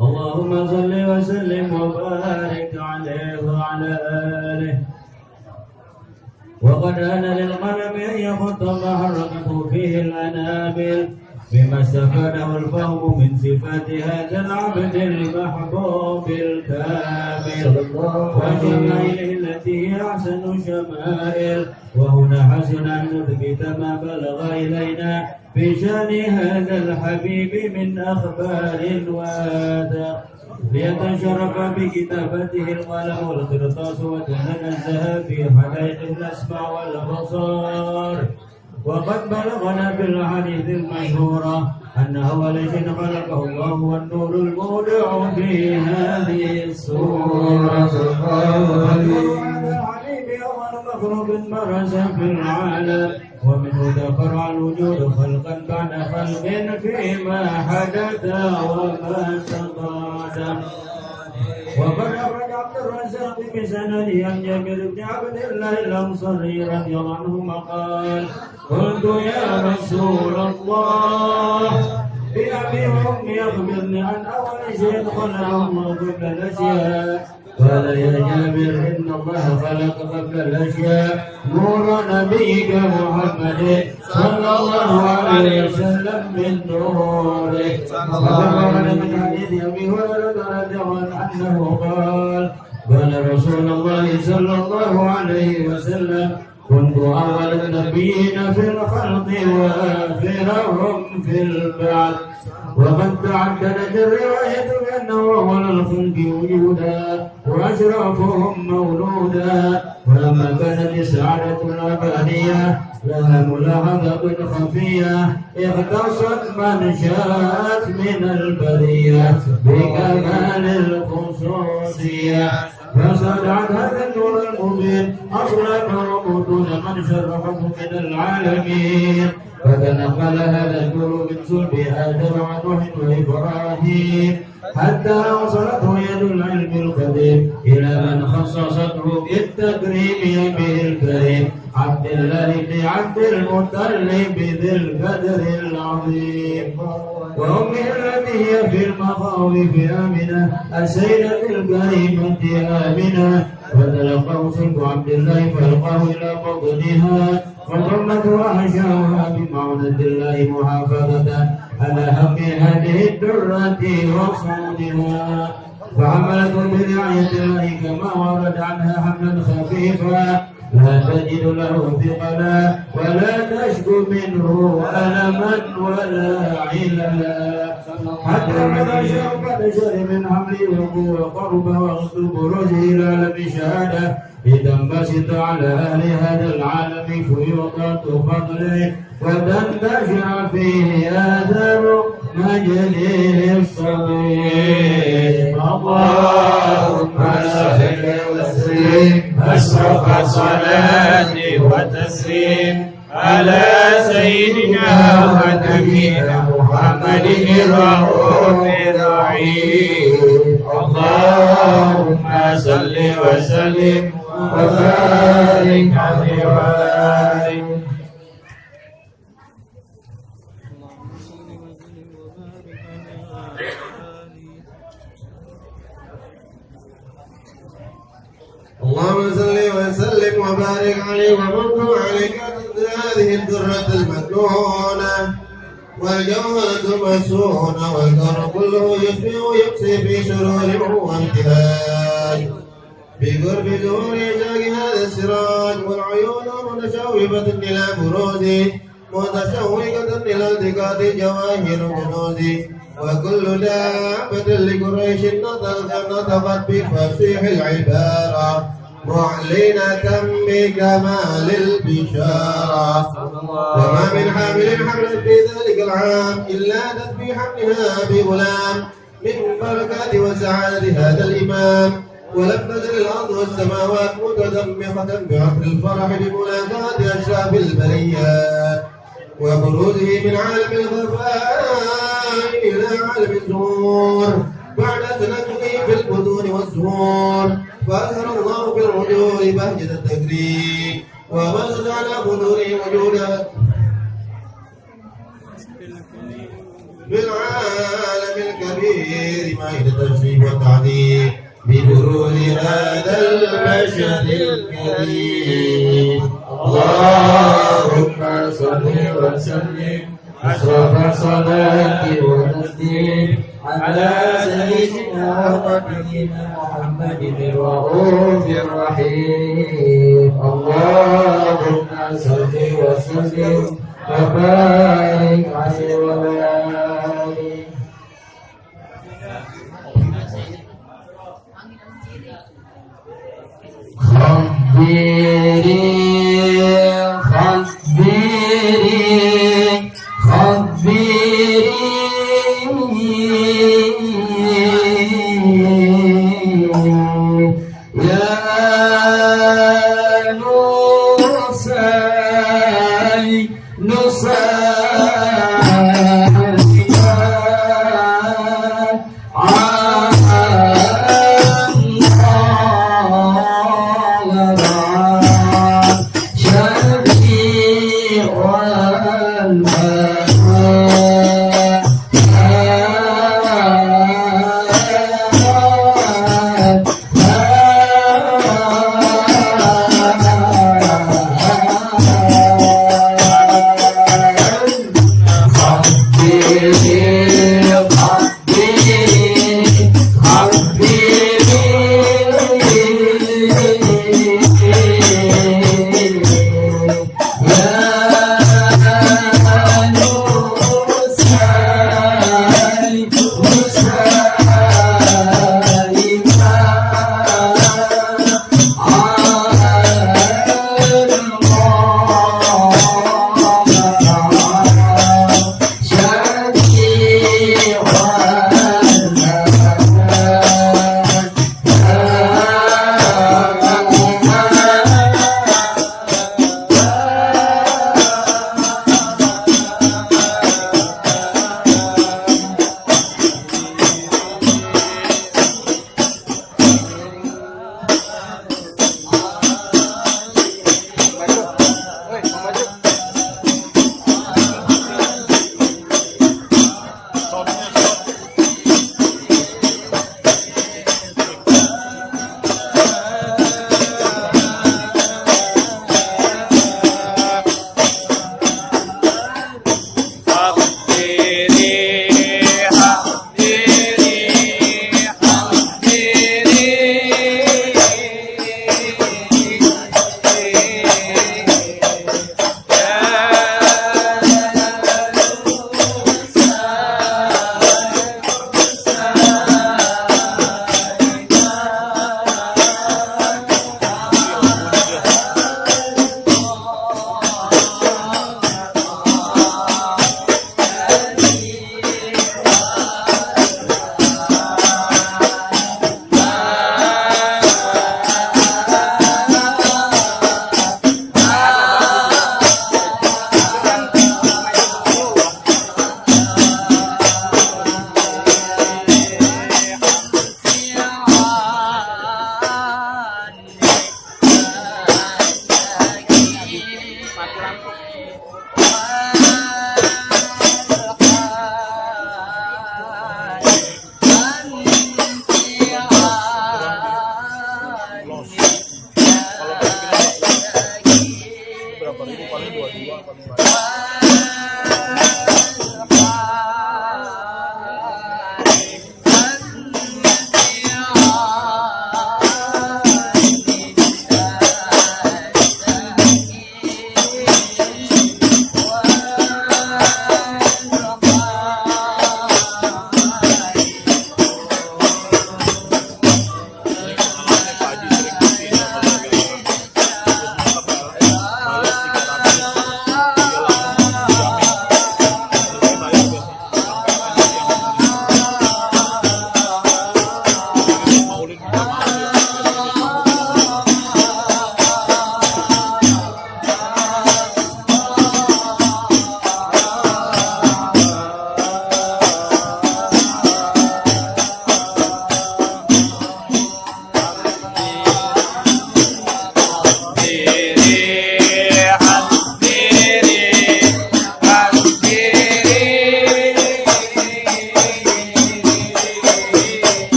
اللهم صل وسلم وبارك عليه وعلى آله. وقد آن للقلم أن يخط ما حركته فيه الأنامل بما استفاده الفهم من صفات هذا العبد المحبوب الكامل وشمائله التي هي أحسن الشمائل. وهنا حسن أن نثبت ما بلغ إلينا في شأن هذا الحبيب من أخبار وآثار ليتشرف بكتابته القلم والقرطاس وتتنزه في حدائق الأسماع والأبصار. وقد بلغنا بالحديث المشهورة أن أول شيء خلقه الله والنور المودع في هذه السورة. أول مخلوق برز في العالم ومنه تفرع الوجود خلقا بعد خلق فيما حدث وما تقادم. وقد أخرج عبد الرزاق بسند عن جابر بن عبد الله الأنصاري رضي الله عنهما قال قلت يا رسول الله بأبي وأمي أخبرني عن أول شيء خلقه الله قبل الأشياء قال يا جابر إن الله خلق قبل الأشياء نور نبيك محمد صلى الله عليه وسلم من نوره. وذكر من حديث أبي هريرة رضي الله عنه أنه قال قال رسول الله صلى الله عليه وسلم كنت أول النبيين في الخلق وآخرهم في البعث. وقد تعددت الرواية بأنه أول الخلق وجودا وأشرفهم مولودا. ولما كانت السعادة الأبدية لها ملاحظة خفية اختصت من شاءت من البرية بكمال الخصوصية فصدعت هذا النور المبين أصلا وبطون من شرفته من العالمين. فتنقل هذا النور من صلب آدم ونوح وإبراهيم حتى وصلته يد العلم القديم إلى من خصصته بالتكريم به الكريم عبد الله بن عبد المطلب ذي القدر العظيم. وأمه التي هي في المخاوف آمنة السيدة الكريمة آمنة. فتلقاه صلب عبد الله فألقاه إلى بطنها فضمت وحشاها بمعونة الله محافظة على حق هذه الدرة وصونها. فحملته برعاية الله كما ورد عنها حملا خفيفا لا تجد له ثقلا ولا تشكو منه ألما ولا عللا. حتى ماذا شرب شر من حمله وقرب واغضب رجل إلى بشهادة لتنبسط على أهل هذا العالم فيوضات فضله وتنتشر فيه آثار مجده الصغير. اللهم صل وسلم أشرف صلاتي وتسليم على سيدنا ونبينا محمد الرؤوف الرحيم. اللهم صل وسلم وبارك عليه وعلى آله. اللهم صل وسلم وبارك عليه ومن عليك هذه الدرة المكنونة والجوهرة المسونة والكرم كله يشفي ويقسي في شرور وامتهاج بقرب ظهور يشاق هذا السراج والعيون متشوبة إلى بروزه متشوقة إلى التقاط جواهر جنوزه. وكل دابة لقريش نطقت بفصيح العبارة معلنة بكمال البشارة. وما من حامل حمل في ذلك العام إلا أتت بحملها بغلام من بركات وسعادة هذا الإمام. ولم تزل الأرض والسماوات متدمقة بعطر الفرح بمناداة أشراف البريات وبروزه من عالم الخفاء إلى عالم الزهور بعد تنكره في البطون والزهور. فأظهر الله في الرجول بهجة التكريم وبسط على قدوره وجوده بالعالم الكبير مائدة التشريف والتعظيم ببروز هذا المشهد الكريم. اللهم صل وسلم أشرف صلاة وتسليم على سيدنا ونبينا محمد الرؤوف الرحيم. اللهم صل وسلم وبارك عليه وعلى آله. خبري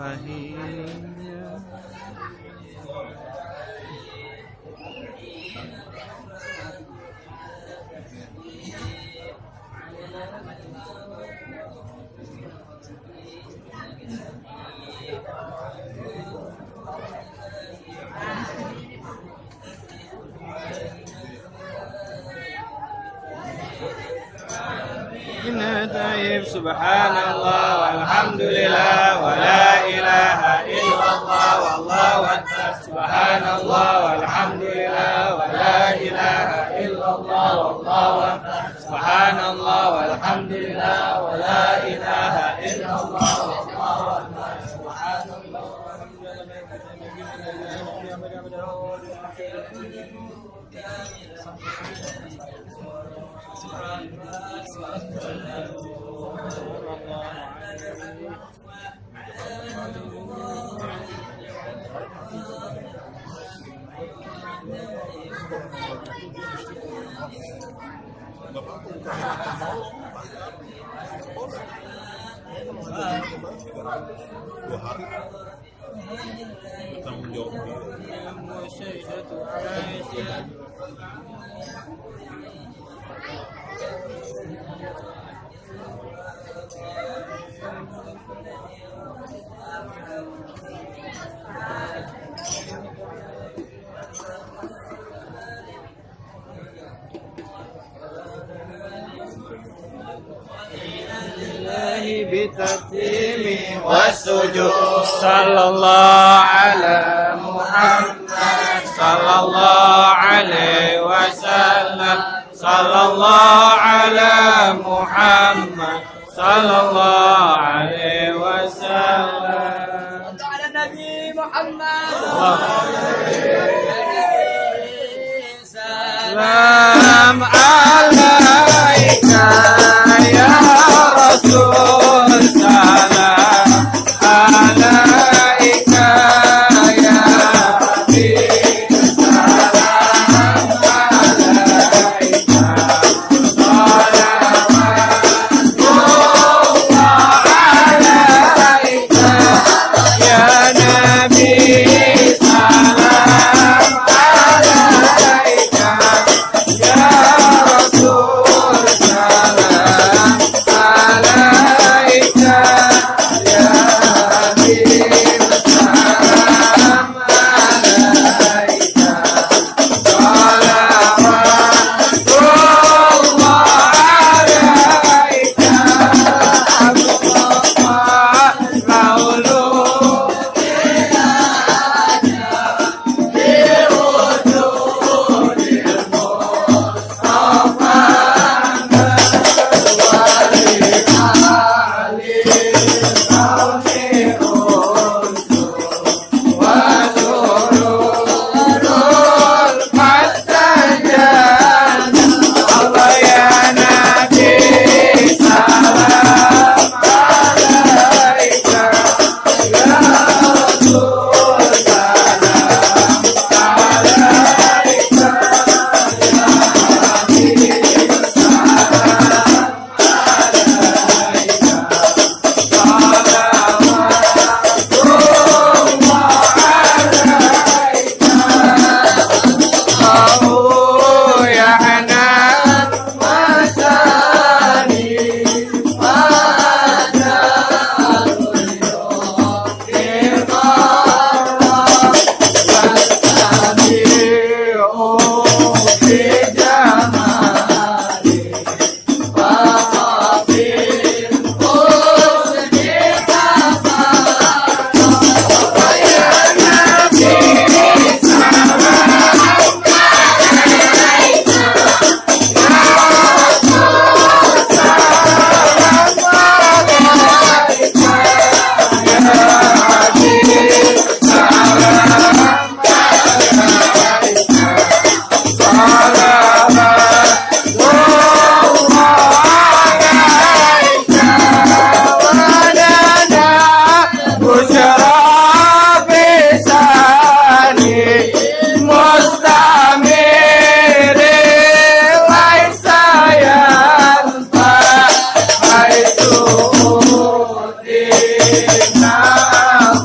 fahimnya. Taib subhanallah walhamdulillah wa la ilaha illallah wallahu akbar subhanallah walhamdulillah wa la ilaha illallah wallahu akbar subhanallah walhamdulillah wa la ilaha illallah wallahu akbar subhanallah bertanggung jawab. بتسليم والسجود صلى الله على محمد صلى الله عليه وسلم صلى الله على محمد صلى الله عليه وسلم على النبي محمد سلام عليك يا رسول سلام عليك يا حبيب سلام عليك صلوات الله عليك يا نبي سلام عليك يا رسول سلام عليك يا حبيب سلام عليك صلوات الله عليك Allah ya Nabi salam alaika ya Rasul salam alaika ya Habib salam alaika salawatullah alaika ya Hanan Masani Nah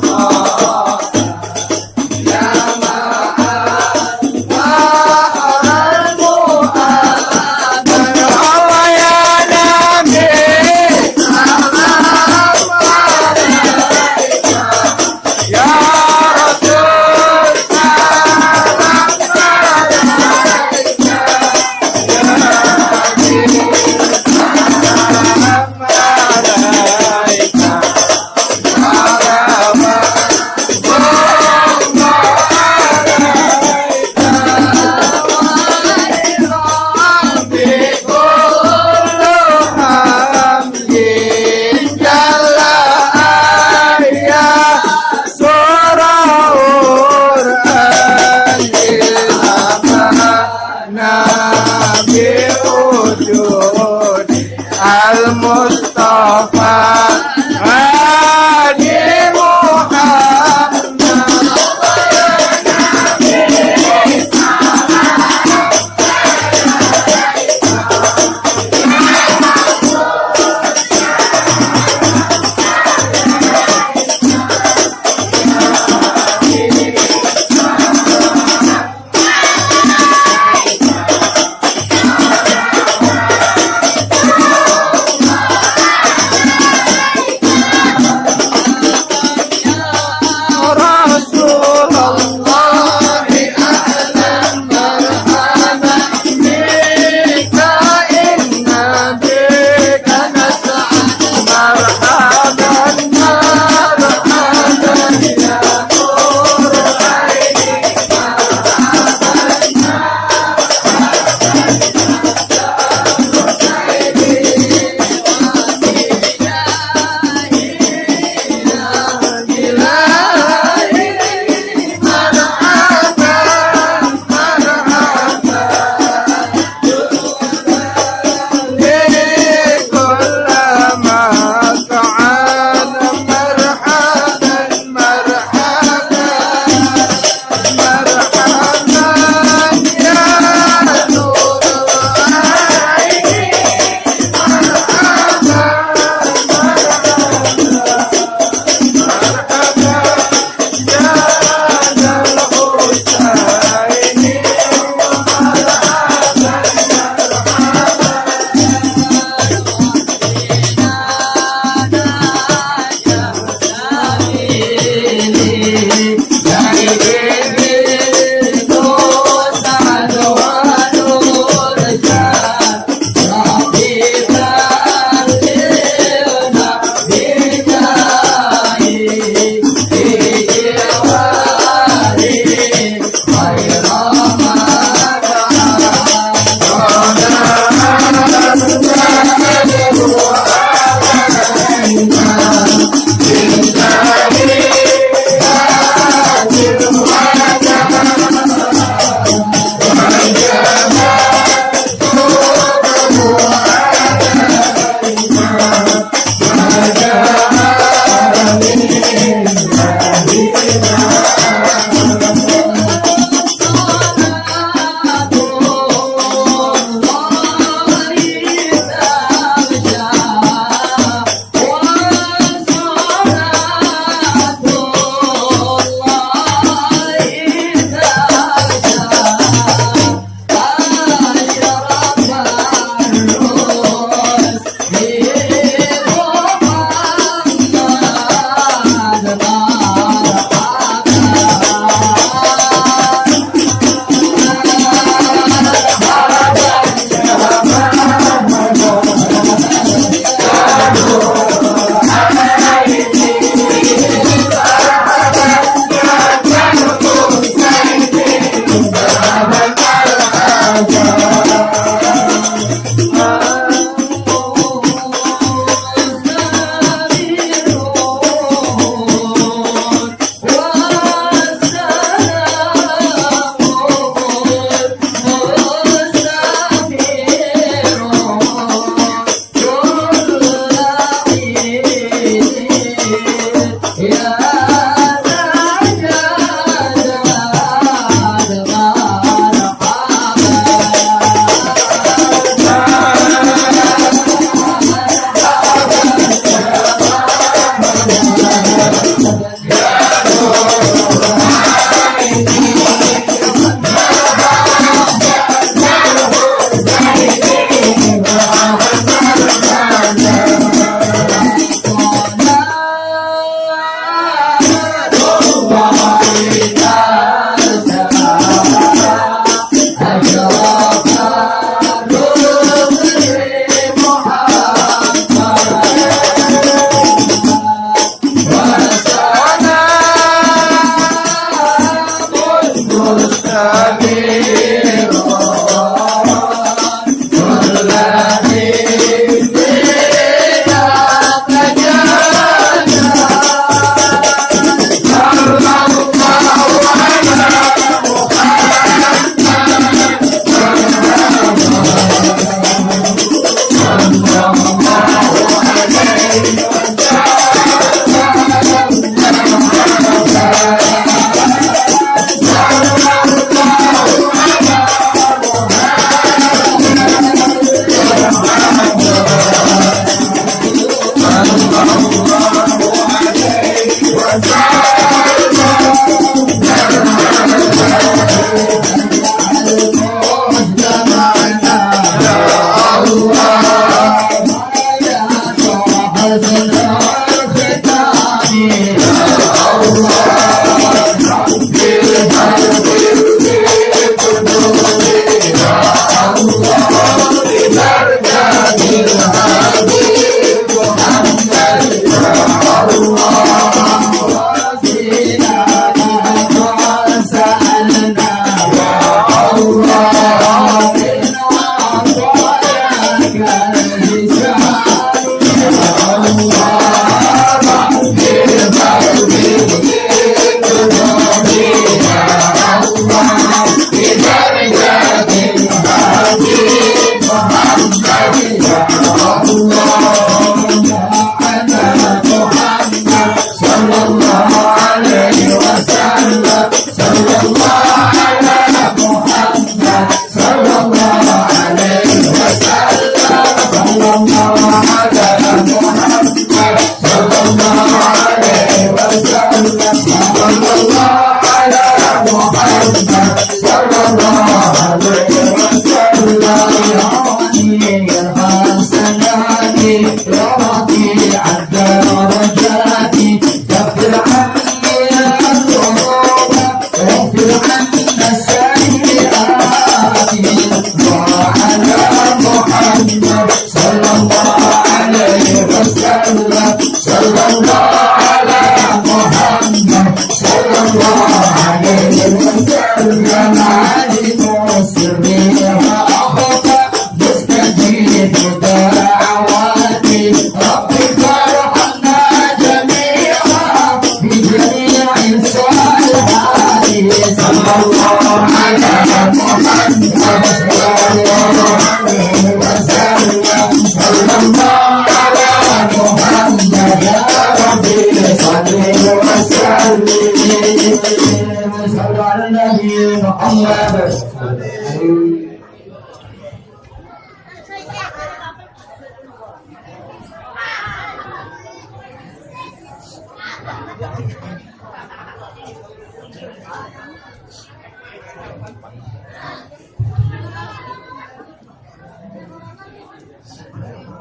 Muhammad.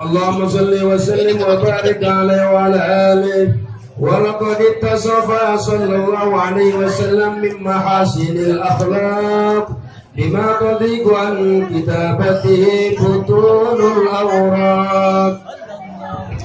اللهم صل وسلم وبارك عليه وعلى آله. ولقد اتصف صلى الله عليه وسلم من محاسن الأخلاق بما تضيق عن كتابته بطون الأوراق.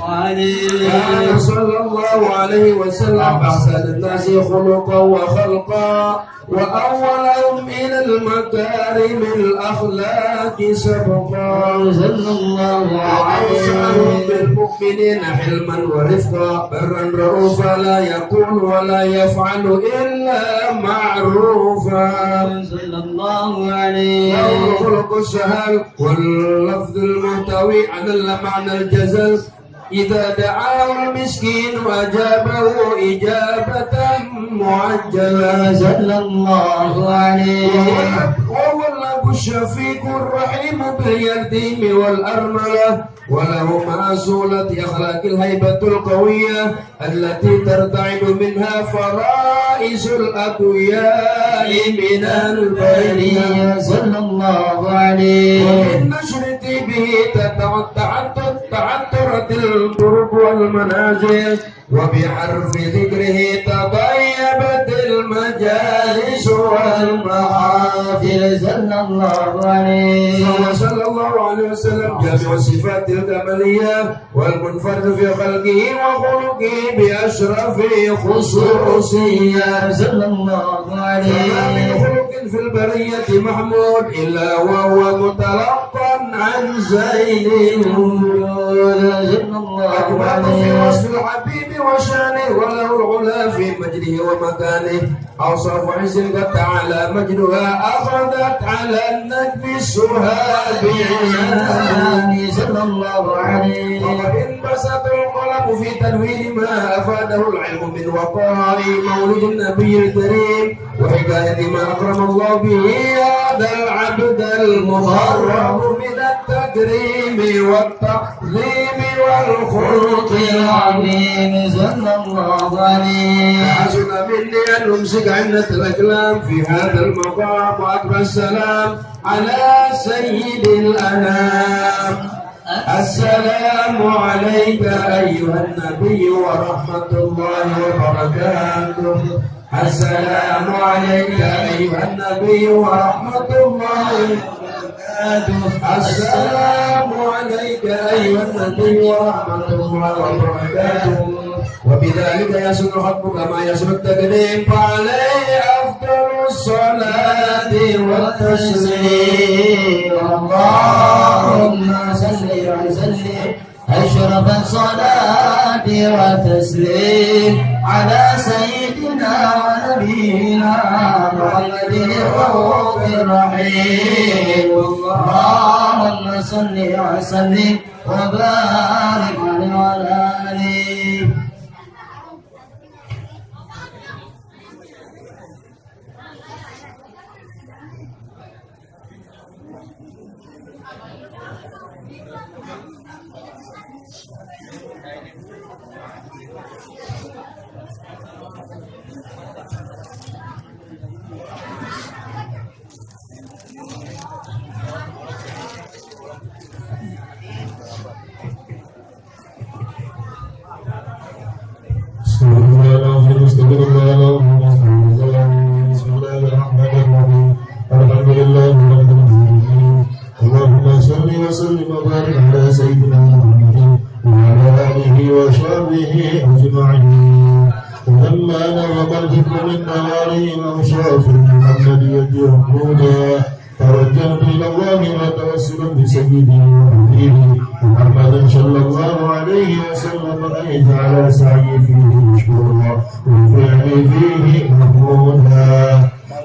كان صلى الله عليه وسلم أحسن الناس خلقا وخلقا وأولهم إلى المكارم الأخلاق سبقا. صلى الله عليه وسلم بالمؤمنين حلما ورفقا برا رؤوفا لا يقول ولا يفعل إلا معروفا. صلى الله عليه وسلم خلق السهل واللفظ المحتوي على معنى الجزل إذا دعاه المسكين وأجابه إجابة معجلة. صلى الله عليه وهو الأب الشفيق الرحيم باليتيم والأرملة وله مأصولة أخلاق الهيبة القوية التي ترتعد منها فرائس الأقوياء من البرية. صلى الله عليه ومن نشرتي به تعطرت الطرق والمنازل وبحرف ذكره تطيبت المجالس والمحافل. صلى الله عليه وسلم جامع الصفات الكمالية والمنفرد في خلقه وخلقه بأشرف خصوصية. صلى الله عليه وسلم خلق في البرية محمود إلا وهو متلقى عن زين الوجود. أكبر في وصف الحبيب وشانه وله العلا في مجده ومكانه. أوصاف عز قد تعالى مجدها أخذت على النجم السهابي. صلى الله عليه وقد انبسط القلم في تنوين ما أفاده العلم من وقاء مولد النبي الكريم وحكاية ما أكرم الله به هذا العبد المغرب من التكريم والتعظيم والخلق العظيم. صلى الله عليه حسن مني أن أمسك عنة الأكلام في هذا المقام وأكبر السلام على سيد الأنام. السلام عليك أيها النبي ورحمة الله وبركاته. السلام عليك أيها النبي ورحمة الله وبركاته. السلام عليك أيها النبي ورحمة الله وبركاته. وبذلك يسر حقك ما يسر التقديم فعليه أفضل الصلاة والتسليم. اللهم صل وسلم أشرف الصلاة وتسليم على سيدنا ونبينا محمد الرؤوف الرحيم. اللهم صل وسلم وبارك عليه وعلى آله. اللهم صل وسلم وبارك على سيدنا محمد وعلى آله وصحبه أجمعين. ولما نظم الذكر من نوارهم أوصاف محمدية محمودا توجهت إلى الله وتوسلا بسيدي وحبيبي محمد صلى الله عليه وسلم أن يجعل سعي فيه مشكورا وفعلي فيه محمودا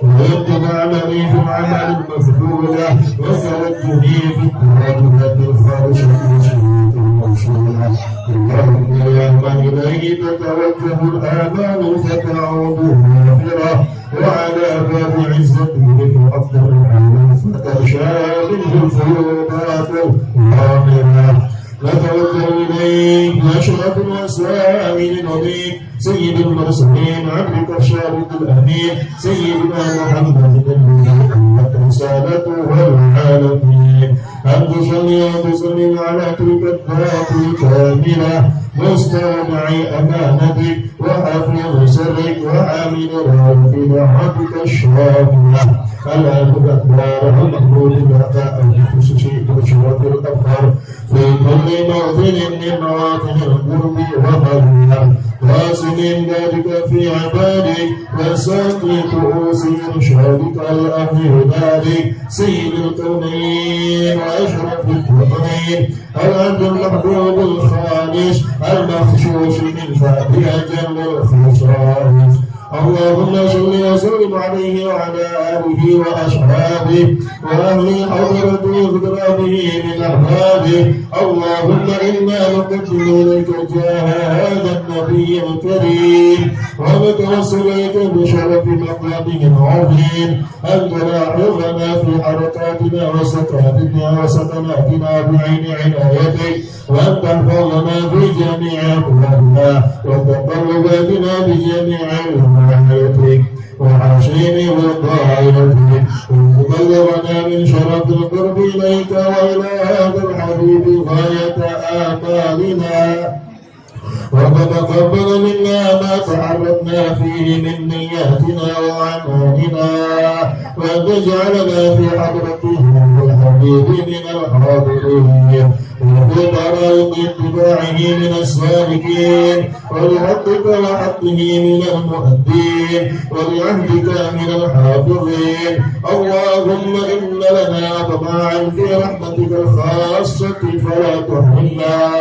ويبدو عملي في العمل المفضولة وتوجهي في التوجهات الخارجة والشروط المنشورة. اللهم يا من إليه تتوجه الآمال فتعود مغفرة وعلى باب عزته أفضل العالم فتشاء منه الفيوضات الغامرة نتوكل إليك أشرف الوسائل نبيك سيد المرسلين عبدك الشارد الأمين سيدنا محمد الذي أمت رسالته العالمين أن تصلي وتسلم على تلك الذات الكاملة مستودع أمانتك وحافظ سرك وعامل رافضتك الشاملة الأب الأكبر المقبول بقاء بخصوص بشرة الأبصار في كل موطن من مواطن القرب والمغفرة واصل ذلك في عبادك وساقي كؤوس إرشادك الأهل ذلك سيد الكونين وأشرف الكونين العبد المحبوب الخالص المخشوش من فاتحة جل الخصائص اللهم صل وسلم عليه وعلى آله وأصحابه وأهل حضرته وذكرابه من أحبابه اللهم إنا نقدم إليك جاه هذا النبي الكريم ونتوسل إليك بشرف مقامه العظيم أن تلاحظنا في حركاتنا وسكناتنا بعين عنايتك وأن تحفظنا في جميع أقوالنا وتقرباتنا بجميع رعايتك وحاشيني وطائرتك وتبلغنا من شرف القرب إليك وإلى هذا الحبيب غاية آمالنا وتتقبل منا ما تعرضنا فيه من نياتنا وأعمالنا وأن تجعلنا في حضرته الحبيب من الحاضرين وفي طريق اتباعه من السالكين ولحقك وحقه من المؤدين ولعهدك من الحافظين اللهم إن لنا طمعا في رحمتك الخاصة فلا تحرمنا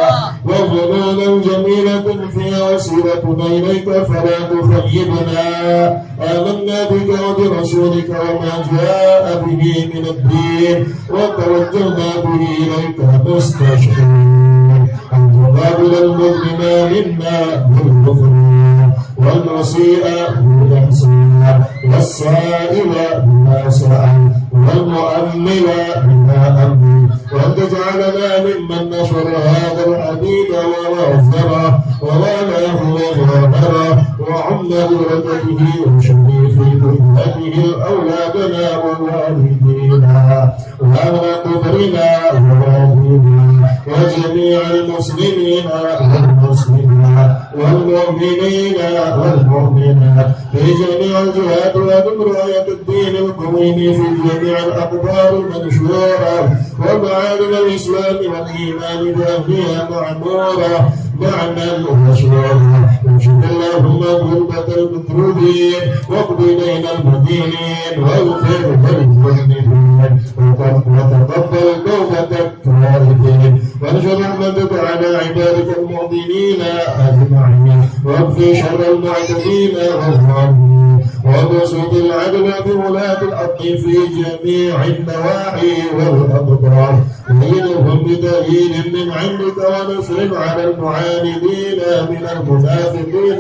وظنونا جميلة في وسيلتنا إليك فلا تخيبنا آمنا بك وبرسولك وما جاء به من الدين وتوجهنا به إليك مستشفين أن تقابل المظلم منا بالغفران والمسيء بالإحسان والسائل بما سأل والمؤمل بما أمن وأن تجعلنا ممن نشر هذا الحديث ووفره ووالاه وغامره وعم بركته وشريف ذمته أولادنا ووالدينا وأهل قبرنا ووالدينا وجميع المسلمين والمسلمات والمؤمنين والمؤمنات في جميع الجهات ومن راية الدين القويم في جميع الأقطار المنشورة ومعالم الإسلام والإيمان بأهلها معمورة نعما ومشروعا وانشد اللهم غربة المطرودين واقض دين المدينين واغفر للمذنبين وتقبل توبة التائبين وانشر رحمتك على عبادك المؤمنين أجمعين واكفي شر المعتدين والظالمين وبسط العدل بولاة الحق في جميع النواحي والأقطار وأيدهم بدليل من عندك ونصرف على المعاندين من المنافقين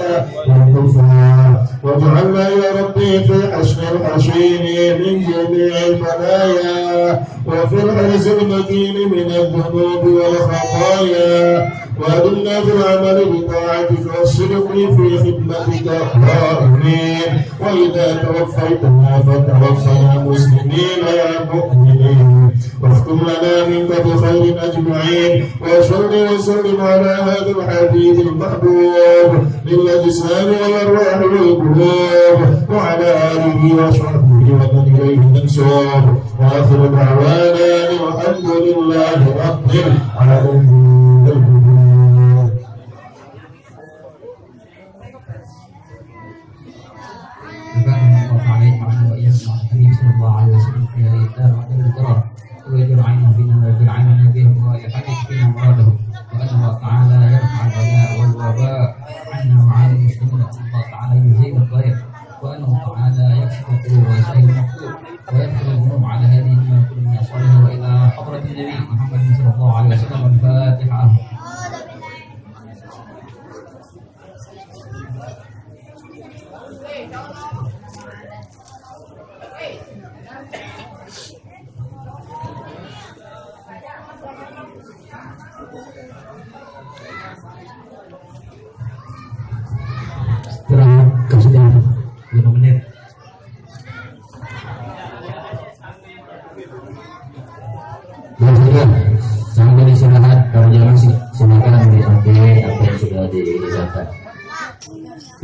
والكفار واجعلنا يا ربي في حسن الحسين من جميع البلايا وفي الحرز المتين من الذنوب والخطايا وأدمنا في العمل بطاعتك والصدق في خدمتك قائمين وإذا توفيتنا فتوفنا مسلمين يا مؤمنين واختم لنا منك بخير أجمعين وصل وسلم على هذا الحبيب المحبوب للأجسام والأرواح والقلوب وعلى آله وصحبه ومن إليه منسوب وآخر دعوانا والحمد لله رب العالمين. ويجر عينه فينا ويجر عيننا به ويحقق فينا مراده وأن الله تعالى يرفع البلاء والوباء عنا وعن المسلمين وأن الله تعالى يزيل الضيق وأنه تعالى يكشف القلوب ويسهل المكتوب ويدخل الذنوب على هذه من كل من يصلها وإلى حضرة النبي محمد صلى الله عليه وسلم. الفاتحة.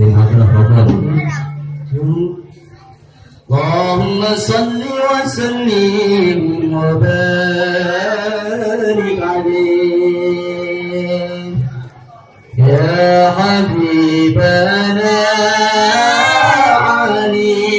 في حضرة فضل. اللهم صل وسلم وبارك عليه يا حبيبنا علي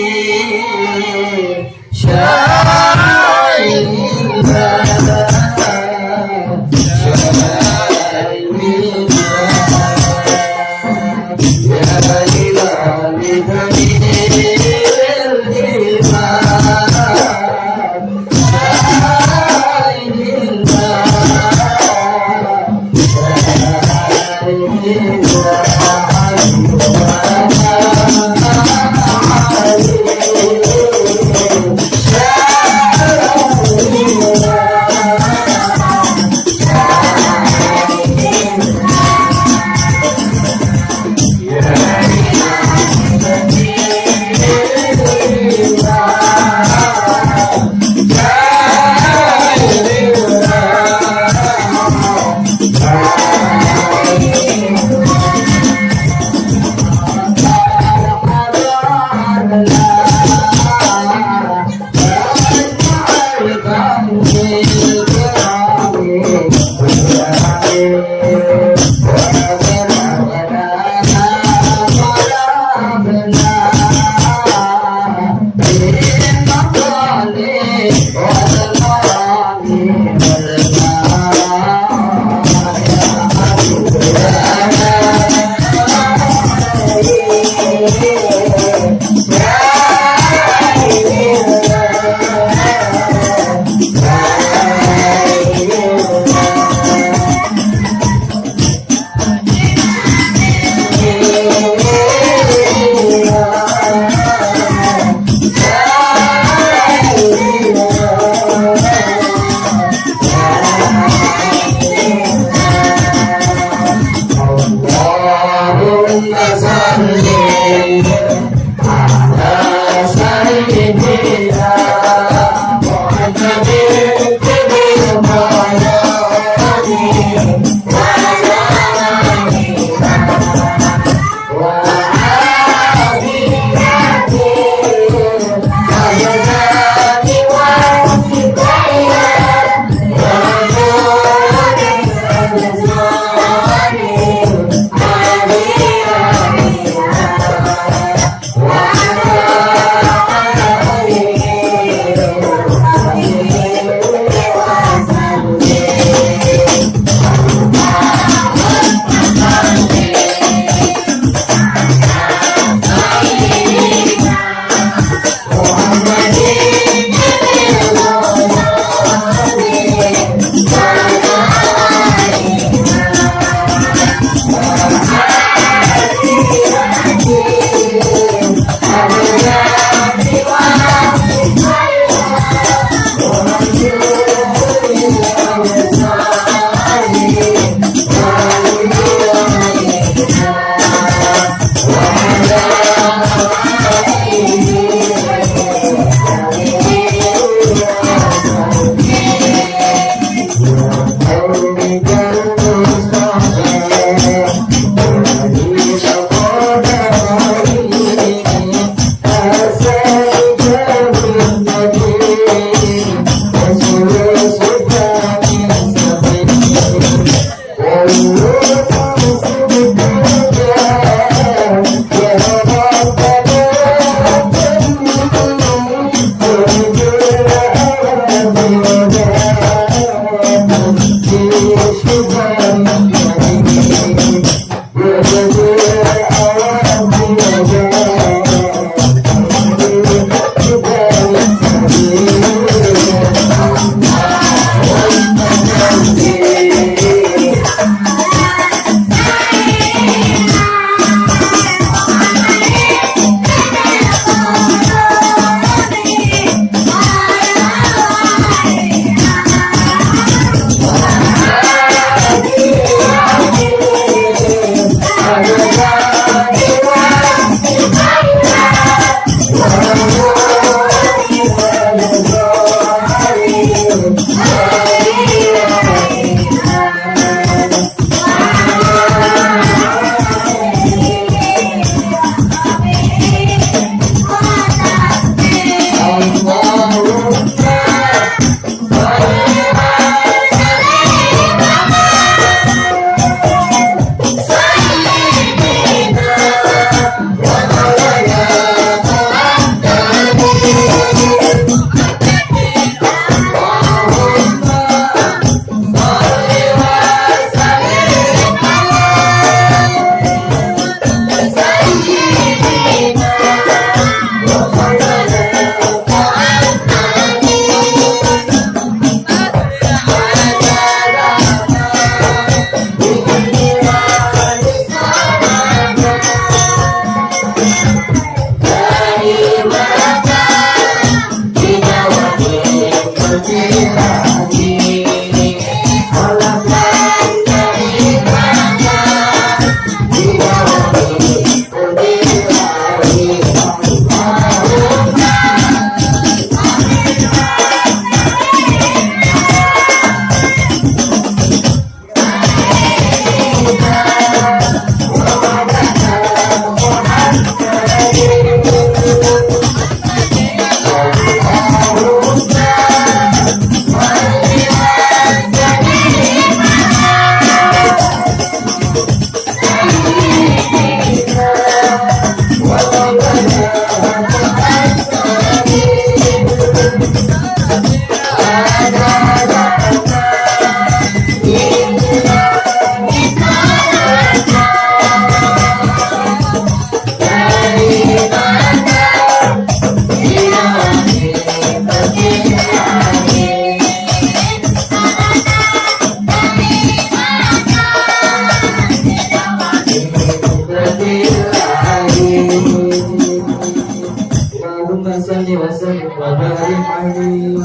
وبارك عليه.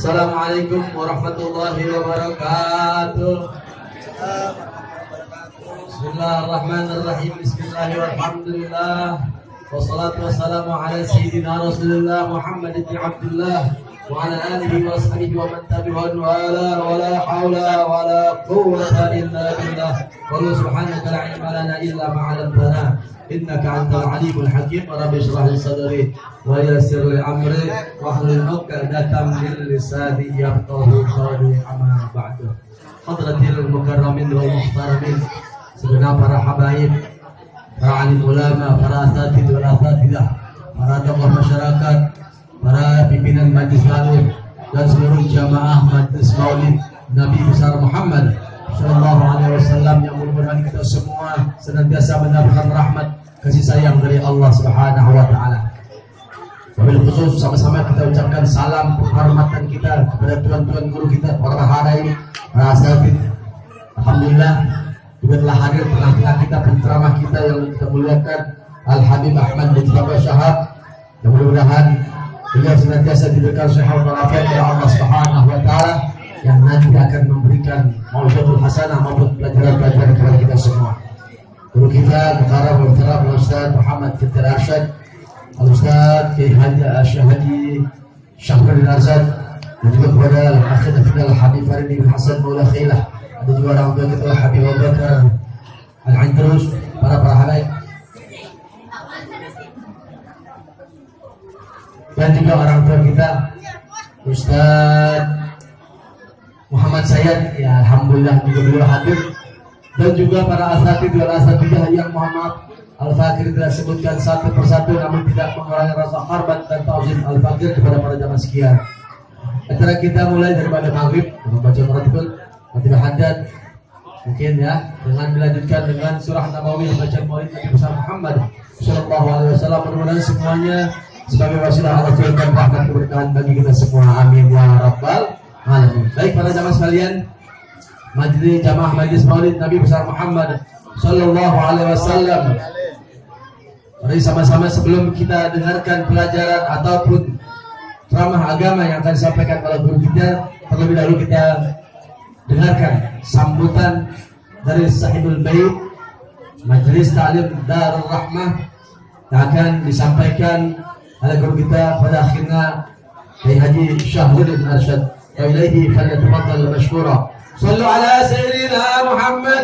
Assalamualaikum warahmatullahi wabarakatuh. Bismillahirrahmanirrahim. Bismillahirrahmanirrahim. Wassalatu wassalamu ala sayyidina Rasulullah Muhammad ibn Abdullah wa ala alihi wa sahbihi wa man tabi'ahum wa la hawla wa la quwwata illa billah. Wa subhanaka la ilma lana illa ma 'allamtana innaka antal alimul hakim. Rabbi shrah li sadri wa yassir li amri wahlul 'uqdatam min lisani yafqahu qawli. Amma ba'du. Hadratil mukarramin wal muhtaramin, segenap para habaib, para alim ulama, para asatid wal asatidah, para tokoh masyarakat, para pimpinan majlis taklim dan seluruh jamaah majlis maulid Nabi besar Muhammad sallallahu alaihi wasallam yang mudah-mudahan kita semua senantiasa mendapatkan rahmat kasih sayang dari Allah Subhanahu wa taala. Wabil khusus sama-sama kita ucapkan salam penghormatan kita kepada tuan-tuan guru kita, para hadain, para asatid. Alhamdulillah juga telah hadir tengah-tengah kita penceramah kita yang kita muliakan, Al Habib Ahmad bin Bapak Syahab, yang mudah-mudahan beliau senantiasa diberikan sehat walafiat oleh Allah Subhanahu wa taala yang nanti akan memberikan mau'izatul hasanah maupun pelajaran-pelajaran kepada kita semua. Guru kita Mukarram Muhtaram Ustaz Muhammad Fitir Arsyad, Al-Ustaz Haji Syahruddin Arzad, dan juga kepada Al-Akhid Al-Habib Farid bin Hasan Maula Khailah, ada juga orang tua kita Habib Abu Bakar Al-Aintrus, para habaib, dan juga orang tua kita Ustaz Muhammad Sayyid, ya alhamdulillah juga beliau hadir, dan juga para asatid dan asatidah yang mohon maaf Al-Fakir tidak sebutkan satu persatu namun tidak mengurangi rasa hormat dan ta'zim Al-Fakir kepada para jamaah sekalian. Acara kita mulai daripada maghrib membaca muratibul Fatihah Haddad, mungkin ya, dengan dilanjutkan dengan surah Nabawi membaca maulid Nabi besar Muhammad sallallahu alaihi wasallam. Mudah-mudahan semuanya sebagai wasilah Allah dan rahmat keberkahan bagi kita semua. Amin ya rabbal alamin. Baik para jamaah sekalian, majlis jamaah majlis maulid Nabi besar Muhammad sallallahu alaihi wasallam. Mari sama-sama sebelum kita dengarkan pelajaran ataupun ceramah agama yang akan disampaikan oleh guru kita, terlebih dahulu kita dengarkan sambutan dari sahibul bait Majelis Ta'lim Darul Rahmah yang akan disampaikan oleh guru kita pada akhirnya Haji Syahruddin Arsyad. Wa ilaihi falyatafaddal mashkura. Shallu ala sayyidina Muhammad.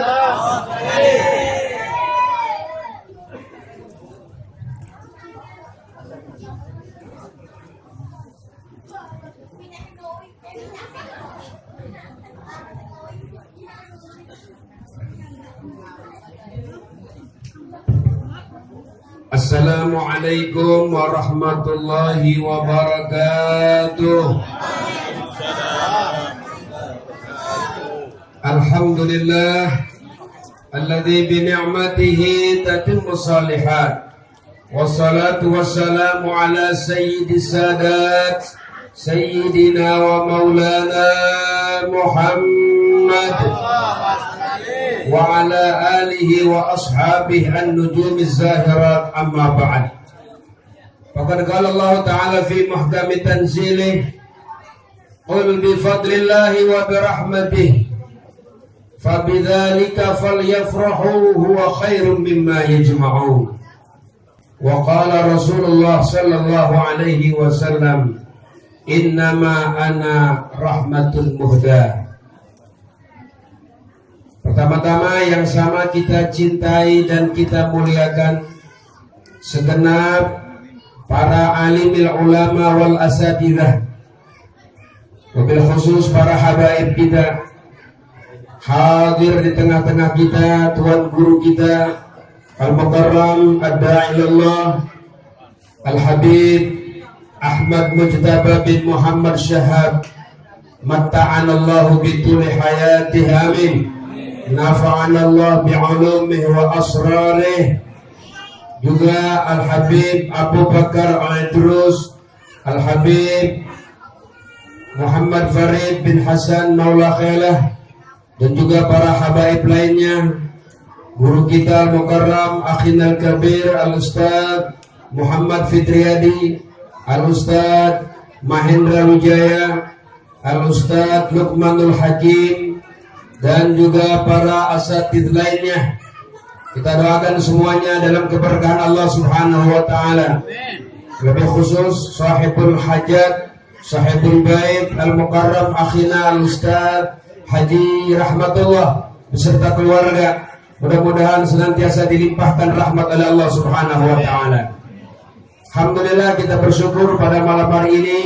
Assalamualaikum warahmatullahi wabarakatuh. Alhamdulillah alladzi bi ni'matihi tatimmu shalihat. Wassalatu wassalamu ala sayyidis sadat sayyidina wa maulana Muhammad wa ala alihi wa ashabihi an-nujumiz zahirat, amma ba'd. Faqad qala Allah ta'ala fi muhkami tanzilih, qul bi fadlillahi wa bi rahmatihi fabidzalika falyafrahu huwa khairum mimma yajma'un. Wa qala Rasulullah sallallahu alaihi wasallam, innama ana rahmatul muhda. Pertama-tama yang sama kita cintai dan kita muliakan segenap para alimil ulama wal asatidah, wabil khusus para habaib kita hadir di tengah-tengah kita, tuan guru kita Al-Mukarram Ad-Da'ilallah Al-Habib Ahmad Mujtaba bin Muhammad Syahab, matta'anallahu bituli hayatih, amin. Nafa'anallah bi'ulumih wa asrarih. Juga Al-Habib Abu Bakar Al-Idrus, Al-Habib Muhammad Farid bin Hasan Maula Khailah, dan juga para habaib lainnya, guru kita Mukarram Akhinal Kabir Al-Ustaz Muhammad Fitriyadi, Al-Ustaz Mahendra Wijaya, Al-Ustaz Luqmanul Hakim, dan juga para asatidz lainnya. Kita doakan semuanya dalam keberkahan Allah Subhanahu wa taala. Lebih khusus sahibul hajat, sahibul bait Al-Mukarram Akhina Al-Ustaz Haji Rahmatullah beserta keluarga, mudah-mudahan senantiasa dilimpahkan rahmat oleh Allah Subhanahu wa taala. Alhamdulillah, kita bersyukur pada malam hari ini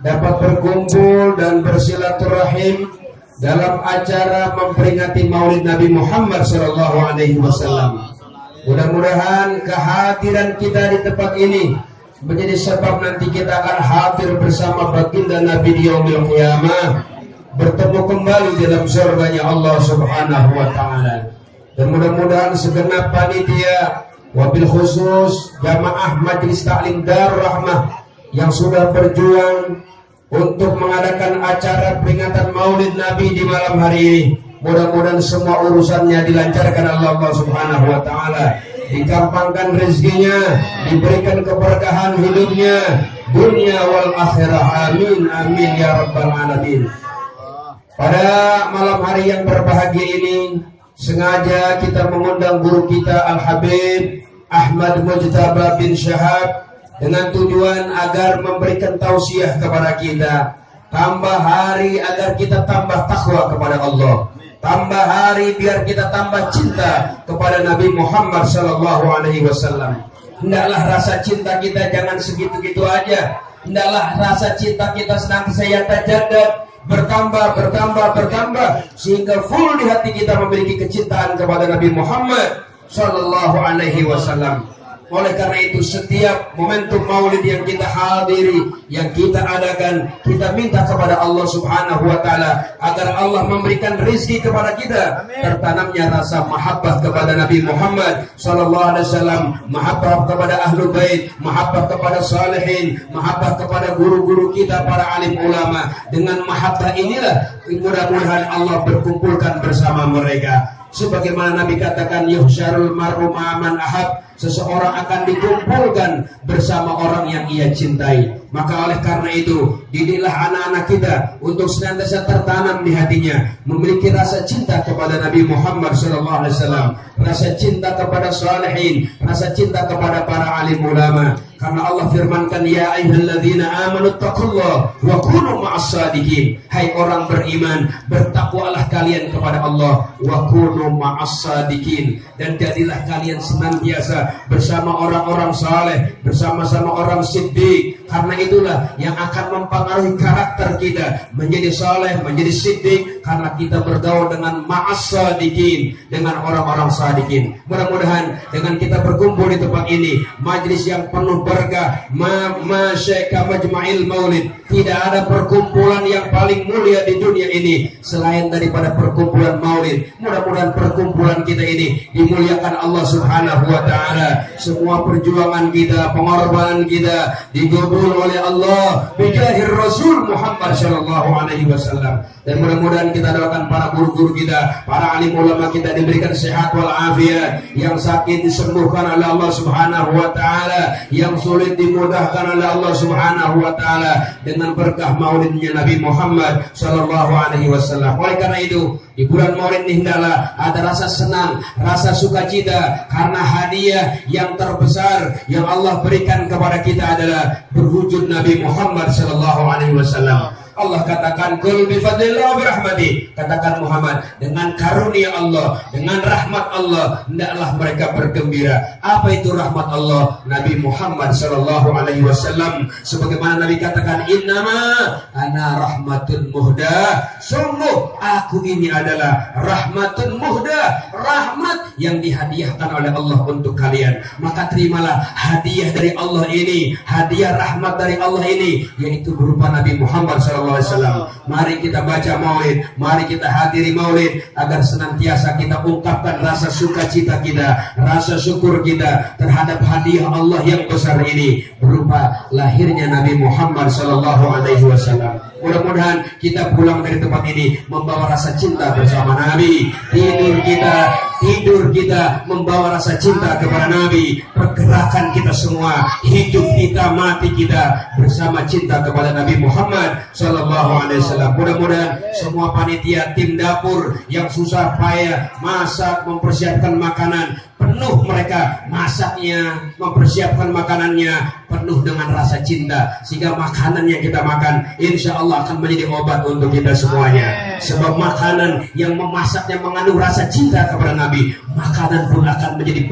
dapat berkumpul dan bersilaturahim dalam acara memperingati Maulid Nabi Muhammad sallallahu alaihi wasallam. Mudah-mudahan kehadiran kita di tempat ini menjadi sebab nanti kita akan hadir bersama baginda Nabi di yaumil qiyamah, bertemu kembali dalam surganya Allah Subhanahu wa taala. Dan mudah-mudahan segenap panitia, wabil khusus jamaah Majelis Taklim Darur Rahmah yang sudah berjuang untuk mengadakan acara peringatan Maulid Nabi di malam hari ini, mudah-mudahan semua urusannya dilancarkan oleh Allah Subhanahu wa taala, dikampangkan rezekinya, diberikan keberkahan hidupnya dunia wal akhirah, amin amin ya rabbal alamin. Pada malam hari yang berbahagia ini sengaja kita mengundang guru kita Al-Habib Ahmad Mujtaba bin Syahab dengan tujuan agar memberikan tausiah kepada kita, tambah hari agar kita tambah takwa kepada Allah, tambah hari biar kita tambah cinta kepada Nabi Muhammad sallallahu alaihi wasallam. Hendaklah rasa cinta kita jangan segitu-gitu aja. Hendaklah rasa cinta kita senantiasa terjaga, bertambah sehingga full di hati kita memiliki kecintaan kepada Nabi Muhammad sallallahu alaihi wasallam. Oleh karena itu setiap momentum maulid yang kita hadiri, yang kita adakan, kita minta kepada Allah Subhanahu wa taala agar Allah memberikan rezeki kepada kita, tertanamnya rasa mahabbah kepada Nabi Muhammad sallallahu alaihi wasallam, mahabbah kepada ahlul bait, mahabbah kepada salihin, mahabbah kepada guru-guru kita para alim ulama. Dengan mahabbah inilah mudah-mudahan Allah berkumpulkan bersama mereka. Sebagaimana Nabi katakan, yuhsyarul mar'u ma'aman ahab, seseorang akan dikumpulkan bersama orang yang ia cintai. Maka oleh karena itu, didiklah anak-anak kita untuk senantiasa tertanam di hatinya memiliki rasa cinta kepada Nabi Muhammad SAW, rasa cinta kepada salihin, rasa cinta kepada para alim ulama. Karena Allah firmankan, ya ayyuhalladzina amanu taqullaha wa kunu ma'as-shadiqin. Hai orang beriman, bertakwalah kalian kepada Allah, wa kunu ma'as-shadiqin, dan jadilah kalian senantiasa bersama orang-orang saleh, bersama-sama orang siddiq. Karena itulah yang akan mempengaruhi karakter kita menjadi saleh, menjadi siddiq, karena kita bergaul dengan ma'as-shadiqin, dengan orang-orang shadiqin. Mudah-mudahan dengan kita berkumpul di tempat ini, majelis yang penuh berkah, masyaka majma'il maulid, tidak ada perkumpulan yang paling mulia di dunia ini selain daripada perkumpulan maulid. Mudah-mudahan perkumpulan kita ini dimuliakan Allah Subhanahu wa taala. Semua perjuangan kita, pengorbanan kita digabul oleh Allah bijahir Rasul Muhammad sallallahu alaihi wasallam. Dan mudah-mudahan kita doakan para guru-guru kita, para alim ulama kita diberikan sehat wal afiat, yang sakit disembuhkan oleh Allah Subhanahu wa taala, yang sulit dimudahkan oleh Allah Subhanahu wa taala dengan berkah maulidnya Nabi Muhammad sallallahu alaihi wasallam. Oleh karena itu, di bulan Maulid ini hendaklah ada rasa senang, rasa sukacita, karena hadiah yang terbesar yang Allah berikan kepada kita adalah berwujud Nabi Muhammad sallallahu alaihi wasallam. Allah katakan, qul bi fadlillah wa bi rahmati, katakan Muhammad, dengan karunia Allah, dengan rahmat Allah hendaklah mereka bergembira. Apa itu rahmat Allah? Nabi Muhammad sallallahu alaihi wasallam sebagaimana Nabi katakan, innama ana rahmatun muhda, sungguh aku ini adalah rahmatun muhda, rahmat yang dihadiahkan oleh Allah untuk kalian. Maka terimalah hadiah dari Allah ini, hadiah rahmat dari Allah ini, yaitu berupa Nabi Muhammad sallallahu sallallahu alaihi wasallam. Mari kita baca maulid, mari kita hadiri maulid agar senantiasa kita ungkapkan rasa sukacita kita, rasa syukur kita terhadap hadiah Allah yang besar ini berupa lahirnya Nabi Muhammad sallallahu alaihi wasallam. Mudah-mudahan kita pulang dari tempat ini membawa rasa cinta bersama Nabi. Tidur kita membawa rasa cinta kepada Nabi. Pergerakan kita semua, hidup kita, mati kita bersama cinta kepada Nabi Muhammad sallallahu alaihi wasallam. Mudah-mudahan semua panitia, tim dapur yang susah payah masak, mempersiapkan makanan, penuh mereka masaknya, mempersiapkan makanannya penuh dengan rasa cinta, sehingga makanan yang kita makan insya Allah akan menjadi obat untuk kita semuanya. Sebab makanan yang memasaknya mengandung rasa cinta kepada Nabi, makanan pun akan menjadi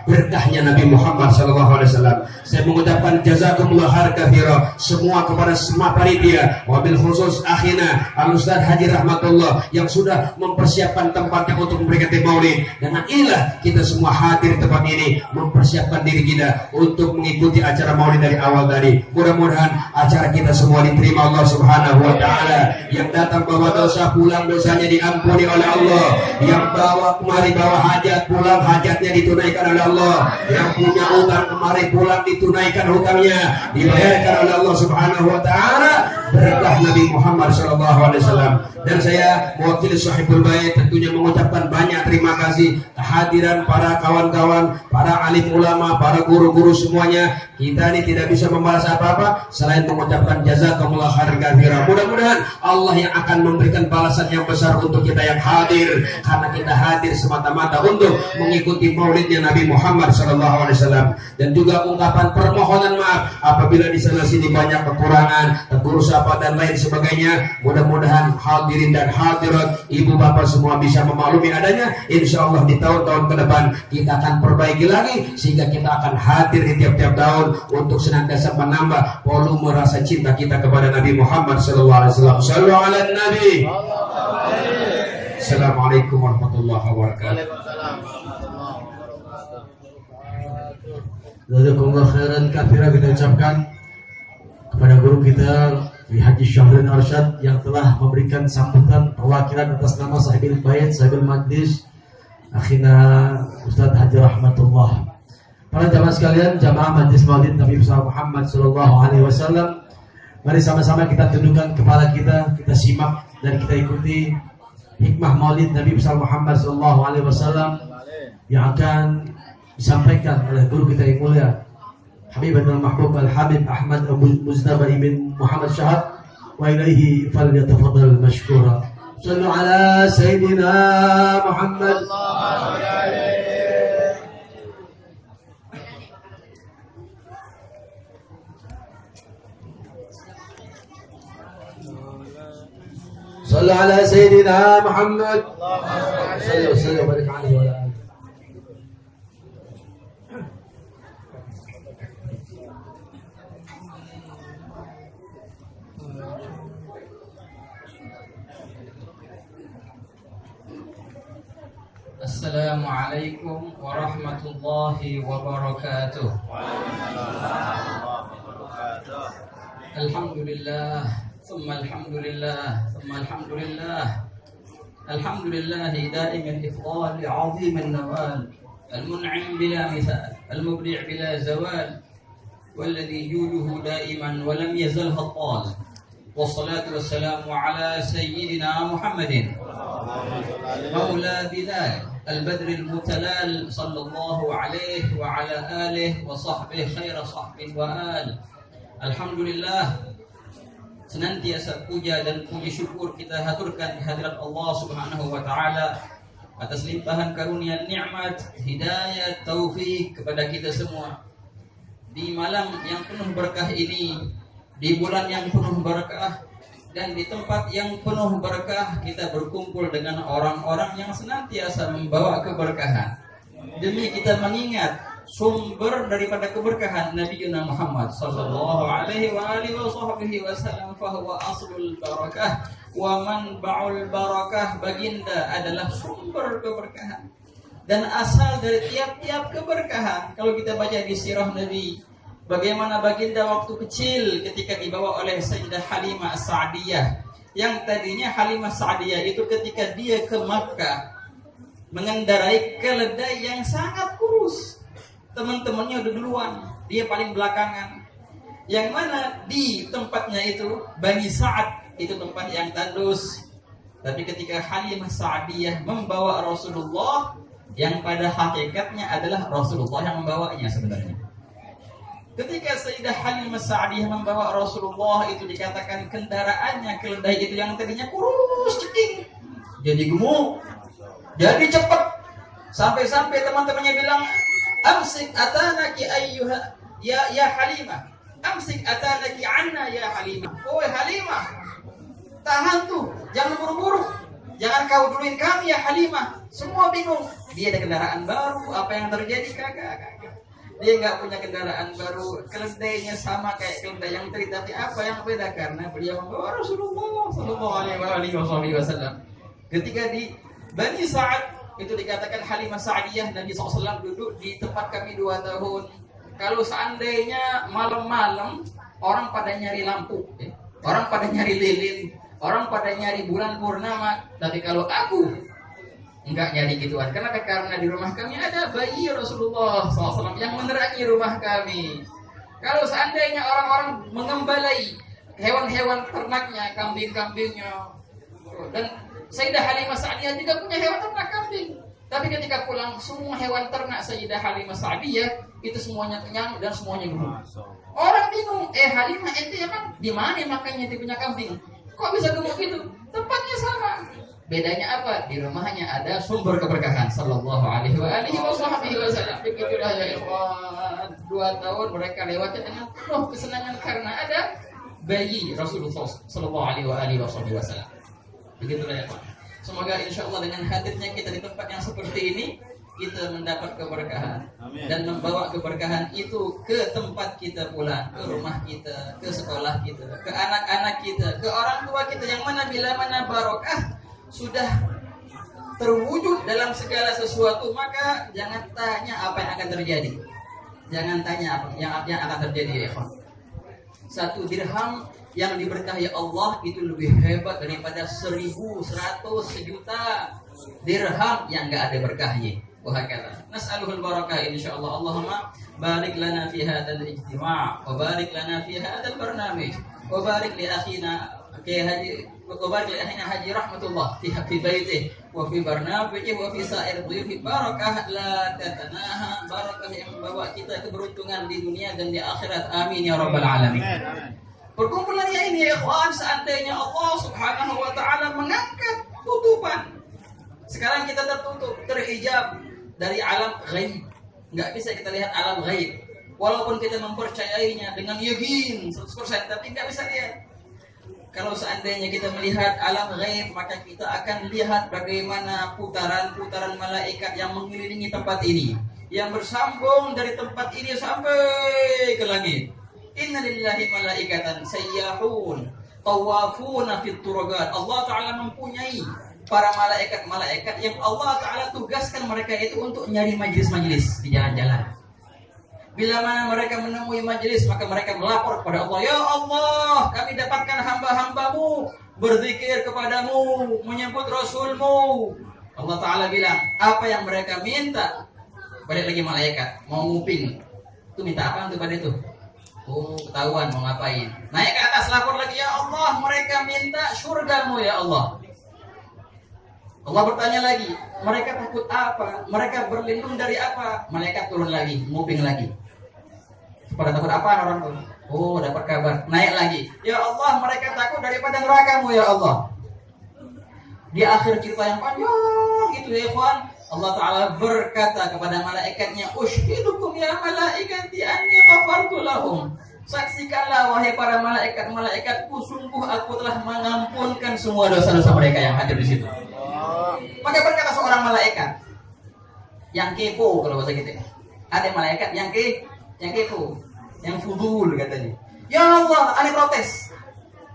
berkahnya Nabi Muhammad SAW. Saya mengucapkan jazakumullah khair katsira semua kepada semua panitia, wabil khusus akhina Al-Ustaz Haji Rahmatullah yang sudah mempersiapkan tempatnya untuk memperingati Maulid. Dengan inilah kita semua hadir di tempat ini mempersiapkan diri kita untuk mengikuti acara Maulid dari awal tadi. Mudah-mudahan acara kita semua diterima Allah Subhanahu wa taala. Yang datang bawa dosa, pulang dosanya diampuni oleh Allah. Yang bawa kemari bawa hajat, pulang hajatnya ditunaikan oleh Allah. Yang punya hutang kemari pulang ditunaikan hutangnya, dibayarkan oleh Allah Subhanahu wa taala berkah Nabi Muhammad sallallahu alaihi wasallam. Dan saya mewakili Sahibul Bait tentunya mengucapkan banyak terima kasih kehadiran para kawan-kawan, para alim ulama, para guru-guru semuanya. Kita ini tidak bisa membalas apa-apa selain mengucapkan jazakumullah khairan katsiran. Mudah-mudahan Allah yang akan memberikan balasan yang besar untuk kita yang hadir, karena kita hadir semata-mata untuk mengikuti maulidnya Nabi Muhammad SAW. Dan juga ungkapan permohonan maaf apabila di sana sini banyak kekurangan, tegur sapa dan lain sebagainya. Mudah-mudahan hadirin dan hadirat, ibu bapak semua bisa memaklumi adanya. Insya Allah di tahun-tahun ke depan kita akan perbaiki lagi, sehingga kita akan hadir di tiap-tiap tahun untuk senantiasa menambah volume rasa cinta kita kepada Nabi Muhammad SAW. Shallu ala Nabi. Assalamualaikum warahmatullahi wabarakatuh. Jazakumullah khairan katsiran kita ucapkan kepada guru kita Haji Syahrin Arsyad yang telah memberikan sambutan perwakilan atas nama Sahibul Bait, Sahibul Majlis, akhina Ustaz Haji Rahmatullah. Para jamaah sekalian, jamaah Majlis Maulid Nabi Muhammad SAW, mari sama-sama kita tundukkan kepala kita simak dan kita ikuti hikmah Maulid Nabi Muhammad SAW yang akan disampaikan oleh guru kita yang mulia Habibul Mahbub Al-Habib Ahmad Abu Muzdaba ibn Muhammad Syahab, wa ilaihi falyatafaddal mashkura. Sallu ala Sayyidina Muhammad. Sallu ala Sayyidina Muhammad. Sallu wa barik alaihi wa ala. Assalamualaikum warahmatullahi wabarakatuh. Alhamdulillah, thumma alhamdulillah, thumma alhamdulillah. Alhamdulillah daiman ifdal azim an-nawal, al-mun'im bila mithal, al-mubdi' bila zawal, والذي جوده دائما ولم يزل هطال. والصلاة والسلام على سيدنا محمد مولى بلال البدر المتلال صلى الله عليه وعلى آله وصحبه خير صحب وآل. Alhamdulillah, senantiasa puja dan puji syukur kita haturkan kehadirat Allah Subhanahu wa taala atas limpahan karunia nikmat, hidayah, taufik kepada kita semua. Di malam yang penuh berkah ini, di bulan yang penuh berkah, dan di tempat yang penuh berkah, kita berkumpul dengan orang-orang yang senantiasa membawa keberkahan. Demi kita mengingat sumber daripada keberkahan Nabi Muhammad sallallahu alaihi wasallam, fahuwa aslul barakah wa manba'ul barakah. Baginda adalah sumber keberkahan dan asal dari tiap-tiap keberkahan. Kalau kita baca di sirah Nabi, Bagaimana baginda waktu kecil ketika dibawa oleh Sayyidah Halimah As-Sa'diyah. Yang tadinya Halimah Sa'diyah itu ketika dia ke Makkah mengendarai keledai yang sangat kurus. Teman-temannya udah duluan, dia paling belakangan. Yang mana di tempatnya itu Bani Sa'ad, itu tempat yang tandus. Tapi ketika Halimah Sa'diyah membawa Rasulullah, yang pada hakikatnya adalah Rasulullah yang membawanya sebenarnya. Ketika Sayyidah Halimah Sa'diyah membawa Rasulullah, itu dikatakan kendaraannya keledai itu yang tadinya kurus ceking jadi gemuk, jadi cepat, sampai-sampai teman-temannya bilang, amsik atanaki ayyuha ya Halimah, amsik atanaki anna ya Halimah. Oh Halimah, tahan tuh, jangan buru-buru, jangan kau duluin kami ya Halimah. Semua bingung, dia ada kendaraan baru, apa yang terjadi? Kagak. Dia nggak punya kendaraan baru, keledainya sama kayak keledai yang tadi, tapi apa yang beda? Karena beliau membawa Rasulullah Sallallahu Alaihi Wasallam. Ketika di Bani Sa'ad itu dikatakan Halimah Sa'diyah, Nabi SAW duduk di tempat kami 2 tahun. Kalau seandainya malam-malam orang pada nyari lampu, orang pada nyari lilin, orang pada nyari bulan purnama, tapi kalau aku enggak nyari gituan. Kenapa? Karena di rumah kami ada bayi Rasulullah SAW yang menerangi rumah kami. Kalau seandainya orang-orang mengembalai hewan-hewan ternaknya, kambing-kambingnya, dan Sayyidah Halimah Sa'diyah juga punya hewan ternak kambing. Tapi ketika pulang, semua hewan ternak Sayyidah Halimah Sa'diyah itu semuanya kenyang dan semuanya gemuk. Orang bingung, Halimah ente ya kan di mana makanya dia punya kambing? Kok bisa gemuk gitu? Tempatnya sama. Bedanya apa? Di rumahnya ada sumber keberkahan. Sallallahu Alaihi Wasallam. Begitulah ya ikhwan. 2 tahun mereka lewati dengan penuh kesenangan karena ada bayi Rasulullah Sallallahu Alaihi Wasallam. Begitulah ya ikhwan. Semoga insya Allah dengan hadirnya kita di tempat yang seperti ini, kita mendapat keberkahan. Amin. Dan membawa keberkahan itu ke tempat kita pulang, ke rumah kita, ke sekolah kita, ke anak-anak kita, ke orang tua kita, yang mana bila mana barokah sudah terwujud dalam segala sesuatu, maka jangan tanya apa yang akan terjadi. Jangan tanya apa yang akan terjadi ya ikhwan. 1 dirham yang diberkahi Allah itu lebih hebat daripada 1.000, 100, 1.000.000 dirham yang enggak ada berkahnya. Wahakala. Nas'aluhul barakah insyaallah. Allahumma barik lana fi hadzal ijtima' wa barik lana fi hadzal barnamij wa barik li akhina وبارك لأهلنا Haji rahmatullah fi baitih wa fi barnamijih wa fi sa'ir dhuyufi barakah la tatanaha, barakah yang membawa kita keberuntungan di dunia dan di akhirat. Amin ya rabbal alamin. Perkumpulan ini ya ikhwan, seandainya Allah Subhanahu wa taala mengangkat tutupan, sekarang kita tertutup, terhijab dari alam ghaib. Enggak bisa kita lihat alam ghaib. Walaupun kita mempercayainya dengan yakin 100%, tapi enggak bisa lihat. Kalau seandainya kita melihat alam ghaib, maka kita akan lihat bagaimana putaran-putaran malaikat yang mengelilingi tempat ini, yang bersambung dari tempat ini sampai ke langit. Inna lillahi malaikatan sayyahun tawafuna fit turagat. Allah Ta'ala mempunyai para malaikat-malaikat yang Allah Ta'ala tugaskan mereka itu untuk nyari majlis-majlis di jalan-jalan. Bila mana mereka menemui majelis, maka mereka melapor kepada Allah, ya Allah, kami dapatkan hamba-hambamu berzikir kepadamu, menyebut Rasulmu. Allah Ta'ala bilang, apa yang mereka minta? Balik lagi malaikat, mau nguping. Itu minta apa untuk pada itu? Oh, ketahuan mau ngapain. Naik ke atas, lapor lagi, ya Allah, mereka minta surgamu ya Allah. Allah bertanya lagi, mereka takut apa? Mereka berlindung dari apa? Malaikat turun lagi, nguping lagi. Pada takut apa orang tuh? Oh, dapat kabar. Naik lagi. Ya Allah, mereka takut daripada neraka-Mu ya Allah. Di akhir cerita yang panjang itu ya ikhwan, Allah Ta'ala berkata kepada malaikatnya, "Ushhidukum ya malaikati anni ghafartu lahum." Saksikanlah wahai para malaikat-malaikatku, sungguh aku telah mengampunkan semua dosa-dosa mereka yang hadir di situ. Maka berkata seorang malaikat yang kepo, kalau bahasa kita. Ada malaikat yang kepo, yang fudul katanya. Ya Allah, aneh protes.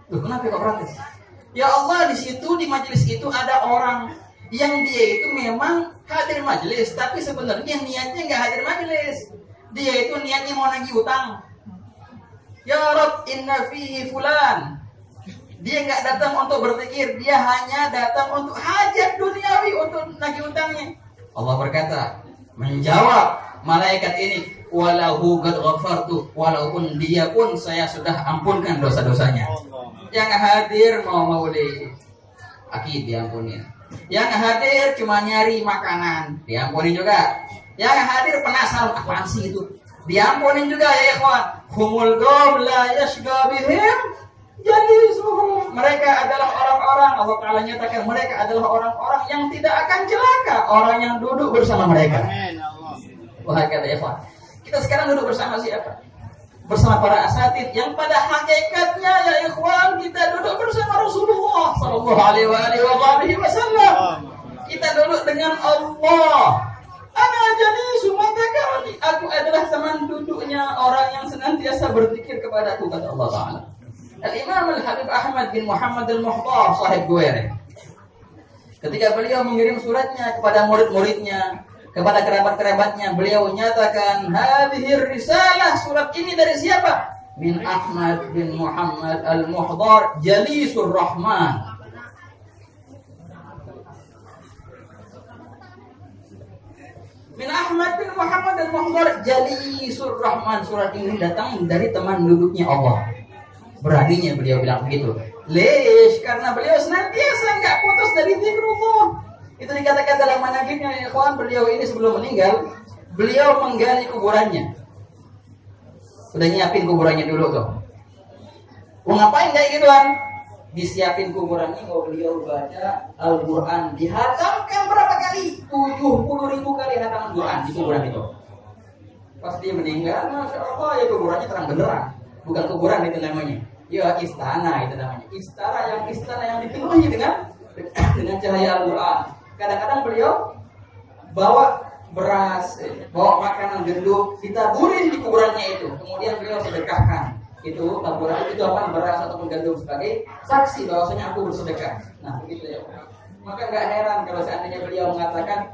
Loh, kenapa kok protes? Ya Allah, di situ di majelis itu ada orang yang dia itu memang hadir majelis, tapi sebenarnya niatnya nggak hadir majelis. Dia itu niatnya mau nagih utang. Ya Rabb, inna fihi fulan. Dia nggak datang untuk berzikir, dia hanya datang untuk hajat duniawi, untuk nagih utangnya. Allah berkata, menjawab malaikat ini, walahu qad ghafartu, walaupun dia pun saya sudah ampunkan dosa-dosanya. Yang hadir mau maulid, akid diampuni. Yang hadir cuma nyari makanan, diampuni juga. Yang hadir penasaran apaan sih itu, diampuni juga ya ikhwan. Humul qaum la yashqa bihim jalisuhum. Mereka adalah orang-orang, Allah Ta'ala nyatakan mereka adalah orang-orang yang tidak akan celaka, orang yang duduk bersama mereka. Wahai kata ikhwan, kita sekarang duduk bersama siapa? Bersama para asatid yang pada hakikatnya ya ikhwan, kita duduk bersama Rasulullah sallallahu alaihi wasallam. Kita duduk dengan Allah. Ana jalisu matakarani, aku adalah teman duduknya orang yang senantiasa berzikir kepadaku, kata Allah Ta'ala. Al-Imam Al-Habib Ahmad bin Muhammad Al-Muhtar sahib Guere, ketika beliau mengirim suratnya kepada murid-muridnya, kepada kerabat-kerabatnya, beliau nyatakan, hadhir risalah, surat ini dari siapa? Min Ahmad bin Muhammad Al-Muhtar Jalisur Rahman. Min Ahmad bin Muhammad Al-Muhtar Jalisur Rahman. Surat ini datang dari teman duduknya Allah. Beraninya beliau bilang begitu. Lesh, karena beliau senantiasa nggak putus dari zikrullah. Itu dikatakan dalam manaqibnya ya kawan, beliau ini sebelum meninggal, beliau menggali kuburannya. Sudah nyiapin kuburannya dulu tuh. Mau ngapain kayak gituan? Disiapin kuburannya, mau beliau baca Al-Quran. Dihatamkan berapa kali? 70.000 kali hataman Quran di kuburan itu. Pas dia meninggal, Masya Allah, ya kuburannya terang benderang. Bukan kuburan itu namanya. Ya istana itu namanya. Istana yang dipenuhi dengan cahaya Al-Quran. Kadang-kadang beliau bawa beras, bawa makanan gendut, ditaburin di kuburannya itu. Kemudian beliau sedekahkan. Itu taburan itu apa? Beras ataupun gandum sebagai saksi bahwasanya aku bersedekah. Nah, begitu ya. Maka nggak heran kalau seandainya beliau mengatakan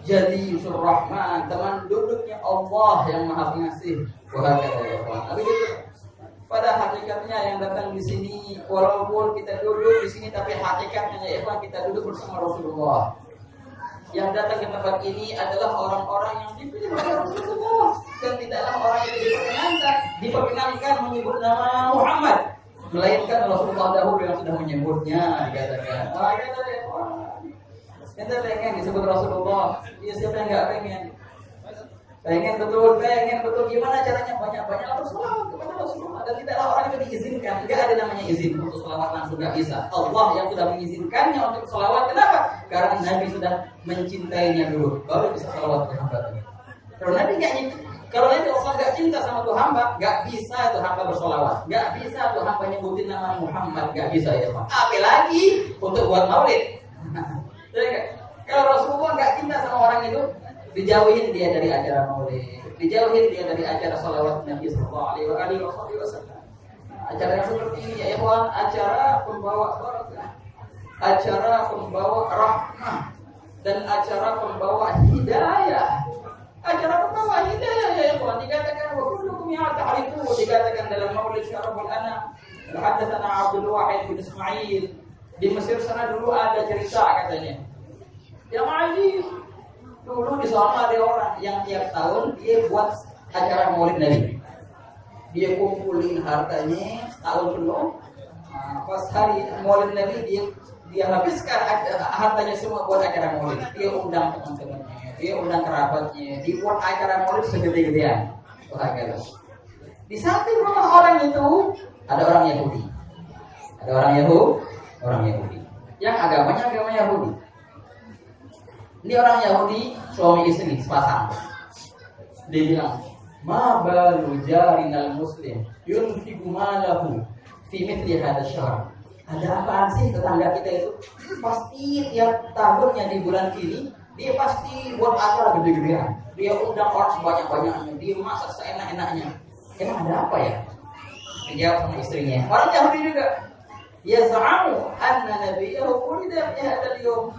jadi Rahman, teman duduknya Allah yang Maha Pengasih. Wah, kata ya Allah. Tapi gitu. Pada hakikatnya yang datang di sini, walaupun kita duduk di sini, tapi hakikatnya ya Allah, kita duduk bersama Rasulullah. Yang datang ke tempat ini adalah orang-orang yang dipilih oleh Rasulullah, dan tidaklah orang yang diperkenankan menyebut nama Muhammad, melainkan Rasulullah dahulu yang sudah menyebutnya. Dikatakan, kita pengen disebut Rasulullah. Ya siapa yang nggak pengen? Pengen betul. Gimana caranya? Banyak-banyak berselawat kepada Rasulullah. Dan tidaklah orang itu diizinkan. Nggak ada namanya izin untuk selawat langsung, nggak bisa. Allah yang sudah mengizinkannya untuk selawat. Kenapa? Karena Nabi sudah mencintainya dulu, baru bisa selawat ke hamba. Kalau Nabi nggak cinta sama tuh hamba, nggak bisa tuh hamba berselawat. Nggak bisa tuh hamba nyebutin nama Muhammad. Nggak bisa ya Pak. Apalagi untuk buat maulid. Kalau Rasulullah nggak cinta sama orang itu, dijauhin dia dari acara maulid, dijauhin dia dari acara salawat Nabi Sallallahu Alaihi Wasallam. Acara yang seperti ini ya ikhwan, acara pembawa barakah, acara pembawa rahmah, dan acara pembawa hidayah. Acara pembawa hidayah ya ikhwan, dikatakan wa kullukum ya'tarifu, dikatakan dalam Maulid Syarabul Anam. Haddatsana Abdul Wahid bin Ismail. Di Mesir sana dulu ada cerita katanya. Yang ajib. Dulu di sana ada orang yang tiap tahun dia buat acara maulid Nabi. Dia kumpulin hartanya tahun penuh. Pas hari maulid Nabi dia habiskan hartanya semua buat acara maulid. Dia undang teman-temannya, dia undang kerabatnya, dia buat acara maulid segede-gedean. Di samping rumah orang itu ada orang Yahudi. Ada orang Yahudi. Yang agamanya agama Yahudi. Ini orang Yahudi, suami istri, sepasang. Dia bilang, ma balu jarinal muslim yunfiqu malahu fi mithli hadzal syahr. Ada apaan sih tetangga kita itu? Pasti tiap tahunnya di bulan ini dia pasti buat acara gede-gedean. Dia undang orang sebanyak-banyaknya, dia masak seenak-enaknya. Emang ada apa ya? Dijawab sama istrinya. Orang Yahudi juga. Ya za'amu anna nabiyahu qulida fi hadzal yawm.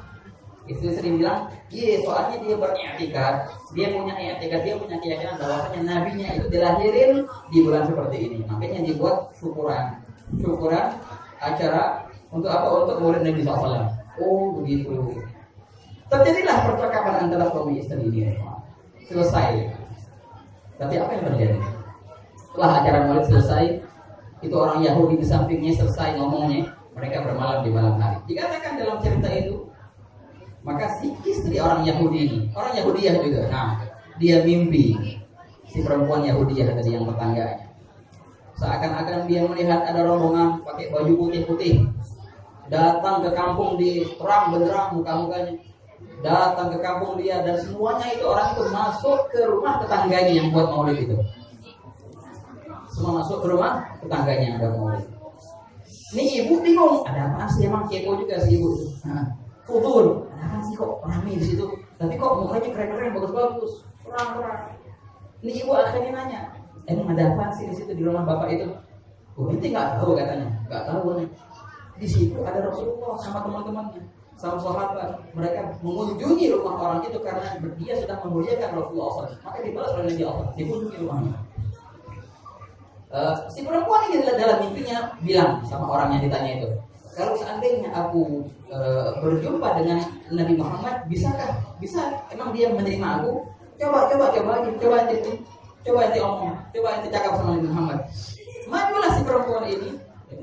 Istri bilang, iya soalnya dia beriktikad, dia punya keyakinan bahwasanya nabinya itu dilahirin di bulan seperti ini. Makanya dibuat syukuran acara untuk apa? Untuk maulid Nabi SAW. Oh begitu. Terjadilah percakapan antara suami istri ini. Selesai. Tapi apa yang terjadi? Setelah acara maulid selesai, itu orang Yahudi di sampingnya selesai ngomongnya, mereka bermalam di malam hari. Dikatakan dalam cerita itu, maka si istri orang Yahudi ini, orang Yahudiyah juga, nah dia mimpi si perempuan Yahudiyah tadi yang tetangganya. Seakan-akan dia melihat ada rombongan pakai baju putih-putih datang ke kampung di terang benderang muka-mukanya, datang ke kampung dia dan semuanya itu orang itu masuk ke rumah tetangganya yang buat maulid itu. Semua masuk ke rumah tetangganya yang buat maulid. Ini ibu bingung, ada apa sih, emang kepo juga si ibu itu. Futur, ada apa sih kok ramai di situ? Tapi kok mukanya keren-keren, bagus-bagus, terang-terang. Ini ibu akhirnya nanya, emang ada apa sih di situ di rumah bapak itu? Oh, ini nggak tahu katanya, nggak tahu nih. Di situ ada Rasulullah sama teman-temannya, sama sahabat. Mereka mengunjungi rumah orang itu karena dia sedang memuliakan Rasulullah SAW. Maka dibalas oleh Nabi Allah, dikunjungi rumahnya. Si perempuan ini dalam mimpinya bilang sama orang yang ditanya itu, kalau seandainya aku berjumpa dengan Nabi Muhammad, bisakah? Bisa? Emang dia menerima aku? Coba ente omong, coba ente cakap sama Nabi Muhammad. Majulah si perempuan ini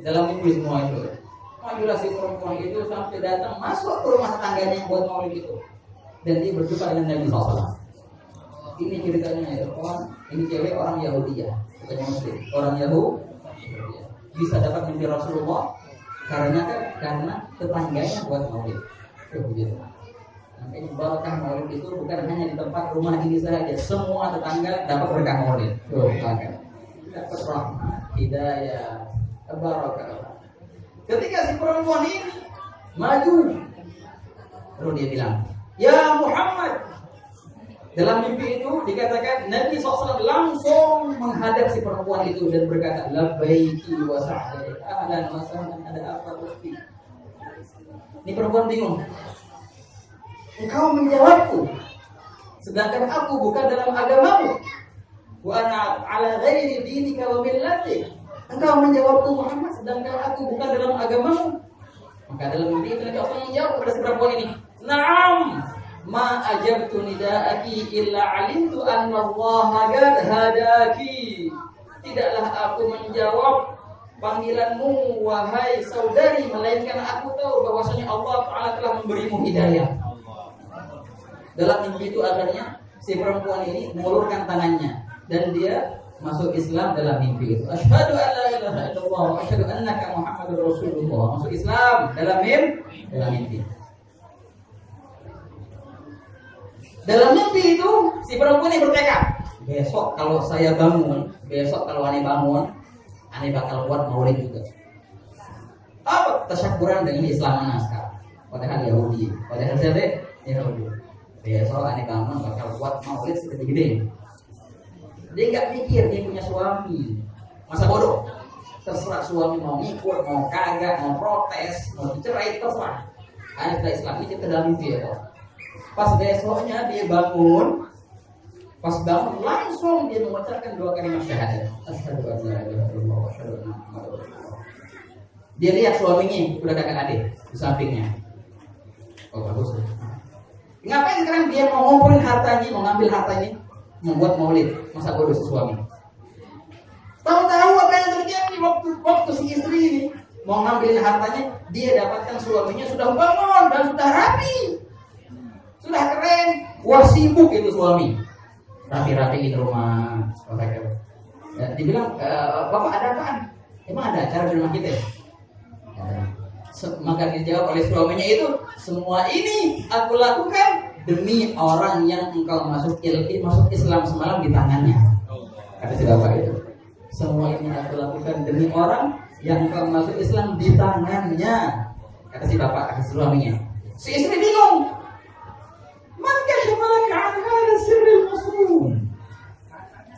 dalam mimpi semua itu. Majulah si perempuan itu sampai datang masuk ke rumah tetangganya yang buat maulid itu, dan dia berjumpa dengan Nabi SAW. Ini ceritanya ya, ini cewek orang Yahudiyah, bukan Muslim. Orang Yahudi bisa dapat mimpi Rasulullah karena tetangganya buat maulid. Begitu. Makanya berkah maulid itu bukan hanya di tempat rumah ini saja, semua tetangga dapat berkah maulid. Dapat rahmat, hidayah, barakah. Ketika si perempuan ini maju, lalu dia bilang, ya Muhammad. Dalam mimpi itu dikatakan Nabi SAW langsung menghadap si perempuan itu dan berkata, labbaiki wa sa'daik, ahlan wa sahlan, ada apa Gusti? Ini perempuan bingung. Engkau menjawabku, sedangkan aku bukan dalam agamamu. Wa ana ala ghairi dinika wa millatik. Engkau menjawabku Muhammad, sedangkan aku bukan dalam agamamu. Maka dalam mimpi itu Nabi SAW menjawab kepada si perempuan ini, na'am. Ma ajabtu nida'aki illa alimtu anna Allah qad hadaki. Tidaklah aku menjawab panggilanmu wahai saudari, melainkan aku tahu bahwasanya Allah Ta'ala telah memberimu hidayah. Dalam mimpi itu akhirnya si perempuan ini mengulurkan tangannya dan dia masuk Islam dalam mimpi itu. Asyhadu an la ilaha illallah wa asyhadu annaka Muhammadur Rasulullah. Masuk Islam dalam mimpi. Dalam mimpi itu si perempuan ini bertekad, besok kalau ane bangun, ane bakal buat maulid juga. Apa? Tasyakuran dengan Islam sekarang. Padahal Yahudi, padahal siapa? Yahudi. Besok ane bangun bakal buat maulid segede-gede. Dia nggak mikir dia punya suami, masa bodoh. Terserah suami mau ngikut, mau kagak, mau protes, mau dicerai, terserah. Ane setelah Islam ini dalam mimpi ya. Pas besoknya dia bangun, langsung dia mengucapkan 2 kalimat syahadat. Asyhadu an la ilaha illallah wa asyhadu anna Muhammadar Rasulullah. Dia lihat suaminya udah kakak adik di sampingnya. Oh bagus. Ngapain sekarang dia mau ngumpulin hartanya, mau ngambil hartanya, membuat maulid, masa bodoh si suami. Tahu-tahu apa yang terjadi waktu si istri ini mau ngambilin hartanya, dia dapatkan suaminya sudah bangun dan sudah rapi. Sudah keren, wah sibuk itu suami, rapi-rapiin rumah. Dibilang, bapak ada apaan? Emang ada acara di rumah kita? Maka dijawab oleh suaminya itu, semua ini aku lakukan demi orang yang engkau masuk Islam semalam di tangannya. Kata si bapak itu, semua ini aku lakukan demi orang yang engkau masuk Islam di tangannya. Kata si bapak, kata suaminya. Si istri bingung. Man kasyafalaka an hadha sirril mas'ul.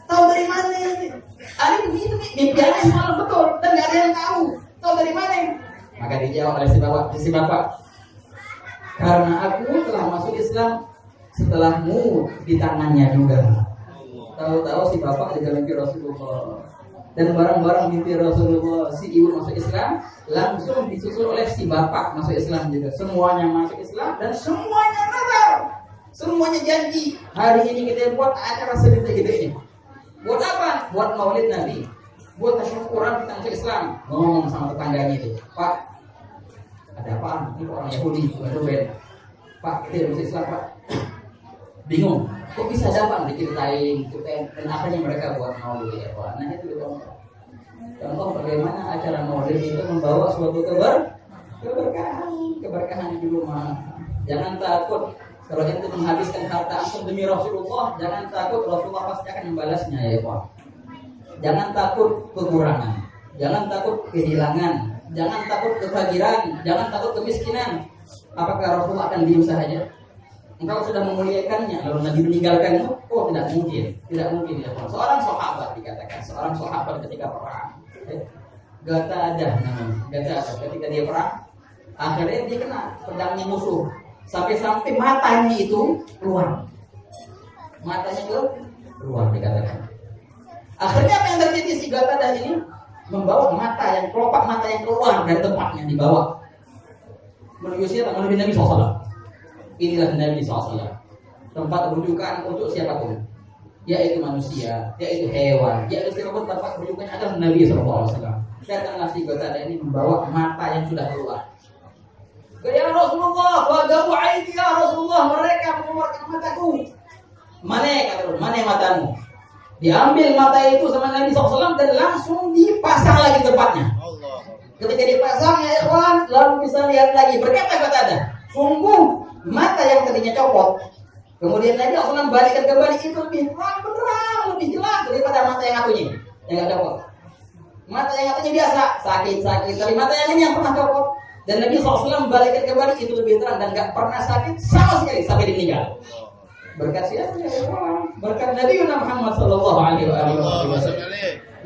Tahu dari mana ini? Ini mimpiannya semalam betul dan nggak ada yang tahu. Tahu dari mana? Maka dijawab oleh si bapak, Karena aku telah masuk Islam setelahmu di tangannya juga. Tahu-tahu si bapak juga mimpi Rasulullah. Dan barang-barang mimpi Rasulullah, si ibu masuk Islam, langsung disusul oleh si bapak masuk Islam juga. Semuanya masuk Islam dan semuanya nazar. Semuanya janji. Hari ini kita buat acara segede-gede ini. Buat apa? Buat maulid Nabi. Buat tasyukuran kita masuk Islam. Ngomong sama tetangganya itu, Pak, ada apaan? Ini orang Yahudi, bukan beda. Pak, kita masuk Islam, Pak. Bingung. Kok bisa ada Pak? Diceritain dan apanya mereka buat maulid ya Pak. Nah itu contoh bagaimana acara maulid itu membawa suatu keberkahan di rumah. Jangan takut. Kalau itu menghabiskan harta antum demi Rasulullah, jangan takut, Rasulullah pasti akan membalasnya ya Pak. Jangan takut kekurangan, jangan takut kehilangan, jangan takut kefakiran, jangan takut kemiskinan. Apakah Rasulullah akan diam saja? Engkau sudah memuliakannya, lalu Nabi meninggalkanmu? Oh tidak mungkin ya Pak. Seorang sahabat dikatakan, seorang sahabat ketika perang, Gatadah namanya, ketika dia perang, akhirnya dia kena pedangnya musuh. Sampai-sampai matanya itu keluar. Matanya itu keluar dikatakan. Akhirnya apa yang terjadi si Gatadah ini membawa kelopak mata yang keluar dari tempatnya dibawa menuju siapa? Menuju Nabi SAW. Inilah Nabi SAW. Tempat rujukan untuk siapapun, yaitu manusia, yaitu hewan, yaitu siapapun tempat rujukannya adalah Nabi SAW. Datanglah si Gatadah ini membawa mata yang sudah keluar. Ya Rasulullah, wagabu aidi ya Rasulullah, mereka mengeluarkan mataku. Mana matamu? Diambil mata itu sama Nabi SAW dan langsung dipasang lagi tempatnya. Ketika dipasang ya ikhwan, lalu bisa lihat lagi. Berkata Gatadah, sungguh mata yang tadinya copot, kemudian Nabi SAW balikkan kembali, itu lebih terang, lebih jelas daripada mata yang satunya yang nggak copot. Mata yang satunya biasa sakit, tapi mata yang ini yang pernah copot. Dan Nabi SAW membalikkan kembali, itu lebih terang dan gak pernah sakit sama sekali sampai meninggal. Berkat siapa ya? Berkat Nabi Muhammad SAW.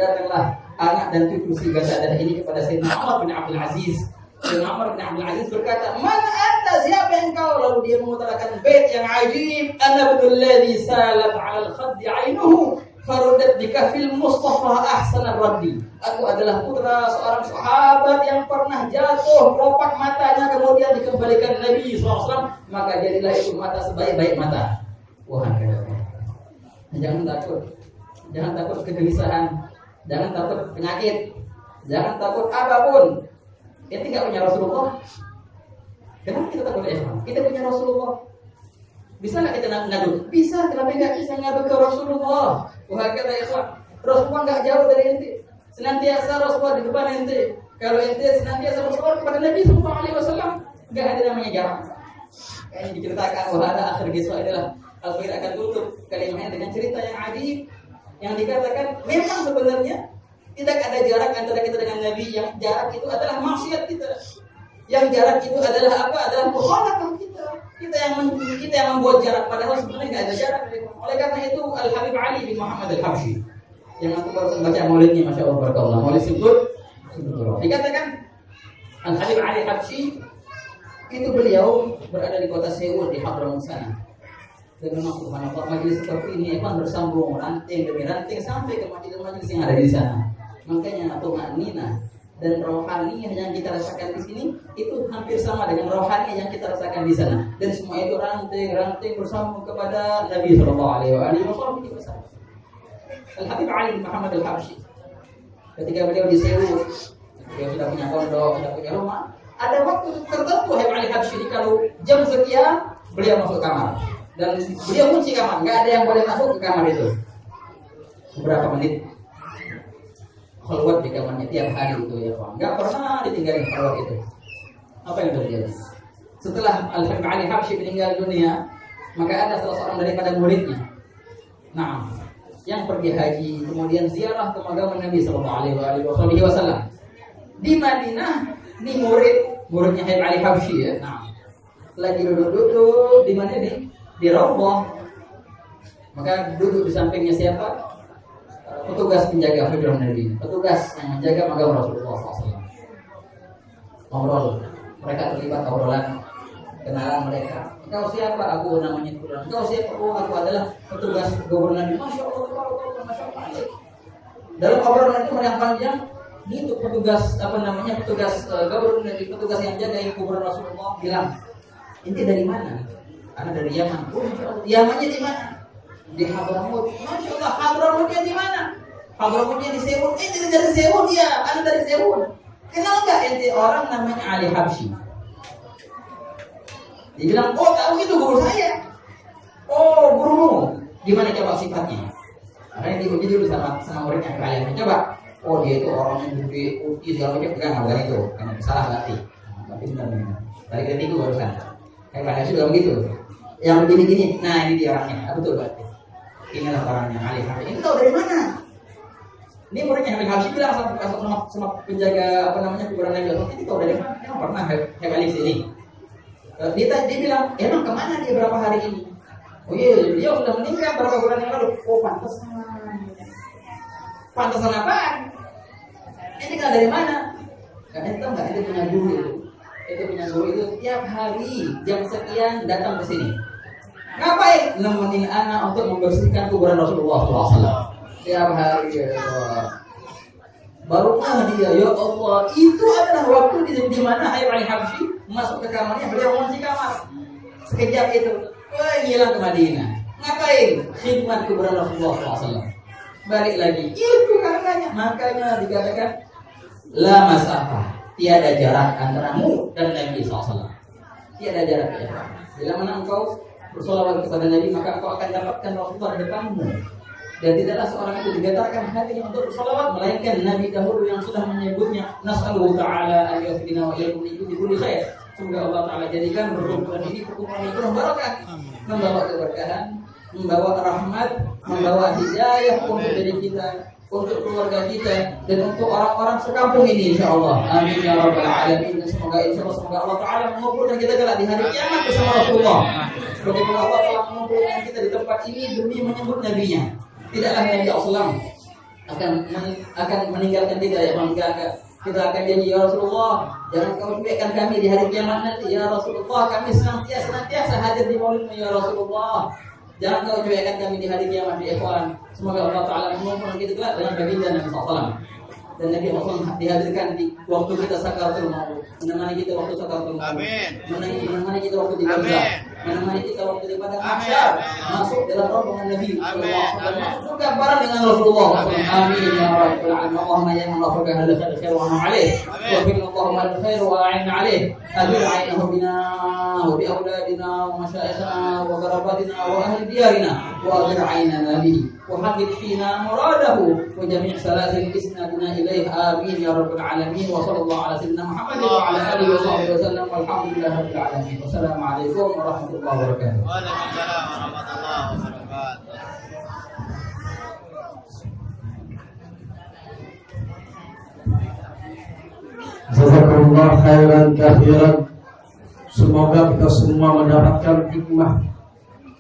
Datanglah anak dan cucu si Gatadah ini kepada Sayyidina Umar bin Abdul Aziz. Sayyidina Umar bin Abdul Aziz berkata, "Man anta, siapa engkau?" Lalu dia mengutarakan bait yang ajib, "Ana ibnul ladzi salat 'ala al-khaddi 'ainuhu farudat bikafil Mustafa ahsanar raddi." Aku adalah putra seorang sahabat yang pernah jatuh, kelopak matanya kemudian dikembalikan Nabi SAW, maka jadilah itu mata sebaik-baik mata. Wah, jangan takut kegelisahan, jangan takut penyakit, jangan takut apapun. Kita tidak punya Rasulullah. Kenapa kita takut Islam? Kita punya Rasulullah. Bisa nggak kita ngadu? Bisa. Kenapa nggak bisa ngadu ke Rasulullah? Wah, kata Islam, Rasulullah nggak jauh dari ente. Senantiasa Rasulullah di depan ente. Kalau ente senantiasa bersoal kepada Nabi SAW, nggak ada namanya jarak. Yang diceritakan bahwa ada akhir kisah adalah Al-Fakir akan tutup kalimahnya dengan cerita yang adib, yang dikatakan memang sebenarnya tidak ada jarak antara kita dengan Nabi. Yang jarak itu adalah maksiat kita. Yang jarak itu adalah apa? Adalah mukhalafah kita. Kita yang membuat jarak, padahal sebenarnya nggak ada jarak. Oleh karena itu Al-Habib Ali bin Muhammad Al-Habsyi, yang aku baru baca maulidnya, masya Allah, barakallah, maulid Sibtur, dikatakan Al-Habib Ali Habsyi itu beliau berada di kota Seoul di Hadramaut sana. Dan memang subhanallah, majelis seperti ini akan bersambung ranting demi ranting sampai ke majelis-majelis yang ada di sana. Makanya tumanina dan rohani yang kita rasakan di sini itu hampir sama dengan rohani yang kita rasakan di sana. Dan semua itu ranting bersambung kepada Nabi Sallallahu Alaihi Wasallam. Al-Habib Ali bin Muhammad Al-Habsyi, ketika beliau di Seoul, beliau sudah punya pondok, sudah punya rumah. Ada waktu tertentu Habib Ali Habsyi, kalau jam sekian beliau masuk kamar dan beliau kunci kamar, nggak ada yang boleh masuk ke kamar itu. Beberapa menit keluar di kamarnya tiap hari itu ya Pak, nggak pernah ditinggalin keluar itu. Apa yang terjadi? Setelah Al-Habib Ali Habsyi meninggal dunia, maka ada salah seorang daripada muridnya, yang pergi haji, kemudian ziarah ke makam Nabi Sallallahu Alaihi Wasallam di Madinah. Ini muridnya Habib Ali Habsyi ya. Lagi duduk di mana di Raudhah. Maka duduk di sampingnya siapa? Petugas penjaga hujrah Nabi, petugas yang menjaga makam Rasulullah SAW. Ngobrol, mereka terlibat obrolan. kenalan mereka. Engkau siapa? Aku namanya Fulan. Engkau siapa? Oh, aku adalah petugas gubernur. Masya Allah, Masya Allah. Dalam obrolan itu yang panjang, itu petugas gubernur, petugas yang jaga gubernur Rasulullah bilang, "Ini dari mana?" Ana dari Yaman. Oh, Masya Allah. Yamannya di mana? Di Hadramut. Masya Allah, Hadramutnya di mana? Hadramutnya di Seul. Dari Seul dia. Ana dari Seul. Kenal nggak ente orang namanya Ali Habsyi? Dia bilang, oh tahu itu guru saya. Oh gurumu. Gimana coba sifatnya? Karena dia dulu sama muridnya kalian coba. Oh dia itu orang yang gede, putih segala macam, bukan bukan itu. Karena salah berarti. Tapi benar. Dari kritik itu barusan. Kayak kalian sudah begitu. Yang begini-gini, nah ini dia orangnya. Betul berarti. Inilah orangnya Ali Habsyi. Ini tahu dari mana? Ini muridnya Ali Habsyi bilang sama penjaga gubernur Nabi. Ini tahu dari mana? Yang pernah Ali sini. Dia bilang, emang kemana dia berapa hari ini? Oh iya, dia sudah meninggal berapa bulan yang lalu. Oh pantesan. Pantesan apaan? Ini kan dari mana? Karena itu enggak, itu punya guru itu. Itu punya guru itu tiap hari jam sekian datang ke sini. Ngapain? Nemenin anak untuk membersihkan kuburan Rasulullah SAW. Tiap hari ya Allah. Barulah dia, ya Allah, itu adalah waktu di mana Ali Habsyi masuk ke kamarnya, beliau mengunci kamar. Sekejap itu, ngilang ke Madinah. Ngapain? Khidmat kuburan Rasulullah SAW. Balik lagi, itu makanya dikatakan la masafah, tiada jarak antaramu dan Nabi SAW. Tiada jarak ya. Bila mana engkau bersolawat kepada Nabi, maka engkau akan dapatkan Rasulullah di depanmu. Dan tidaklah seorang itu digetarkan hatinya untuk bersolawat melainkan Nabi dahulu yang sudah menyebutnya. Nas'alullah Ta'ala an yahdina wa iyyakum li kulli khair. Semoga Allah Ta'ala jadikan perkumpulan ini perkumpulan yang penuh barokah, membawa keberkahan, membawa rahmat, membawa hidayah untuk diri kita, untuk keluarga kita, dan untuk orang-orang sekampung ini insyaallah. Amin ya rabbal alamin. Semoga Allah Ta'ala mengumpulkan kita kelak di hari kiamat bersama Rasulullah. Bagaimana Allah telah mengumpulkan kita di tempat ini demi menyebut Nabi-Nya. Tidaklah Nabi SAW akan meninggalkan kita ya meninggalkan. Kita akan janji ya Rasulullah, jangan kau cuekkan kami di hari kiamat nanti ya Rasulullah. Kami senantiasa hadir di maulidmu ya Rasulullah. Jangan kau cuekkan kami di hari kiamat di ikhwan. Semoga Allah Ta'ala mengumpulkan kita kelak dengan baginda Nabi SAW. Dan Nabi SAW dihadirkan di waktu kita sakaratul maut, menemani kita waktu sakaratul maut, menemani kita waktu di barzakh, menemani kita waktu di padang mahsyar, masuk dalam rombongan Nabi SAW, juga bareng dengan Rasulullah SAW. Amin ya rabbal alamin. Allahumma ya man waffaqa hal khair wa an'am alaih, wa fil Allahumma al khair wa a'inna alaih, adir 'ainahu bina wa bi awladina wa masyayikhina wa qarabatina wa ahli diyarina wa adir 'ainana bihi wa habib fina muradahu wa jami' salatin isnadina ilaih. Amin ya rabbal alamin. Wa sallallahu ala sayyidina Muhammad wa ala alihi wa sahbihi wasallam. Walhamdulillahi rabbil alamin. Wassalamualaikum warahmatullahi wabarakatuh. Waalaikumsalam warahmatullahi wabarakatuh. Jazakumullah khairan katsiran. Semoga kita semua mendapatkan hikmah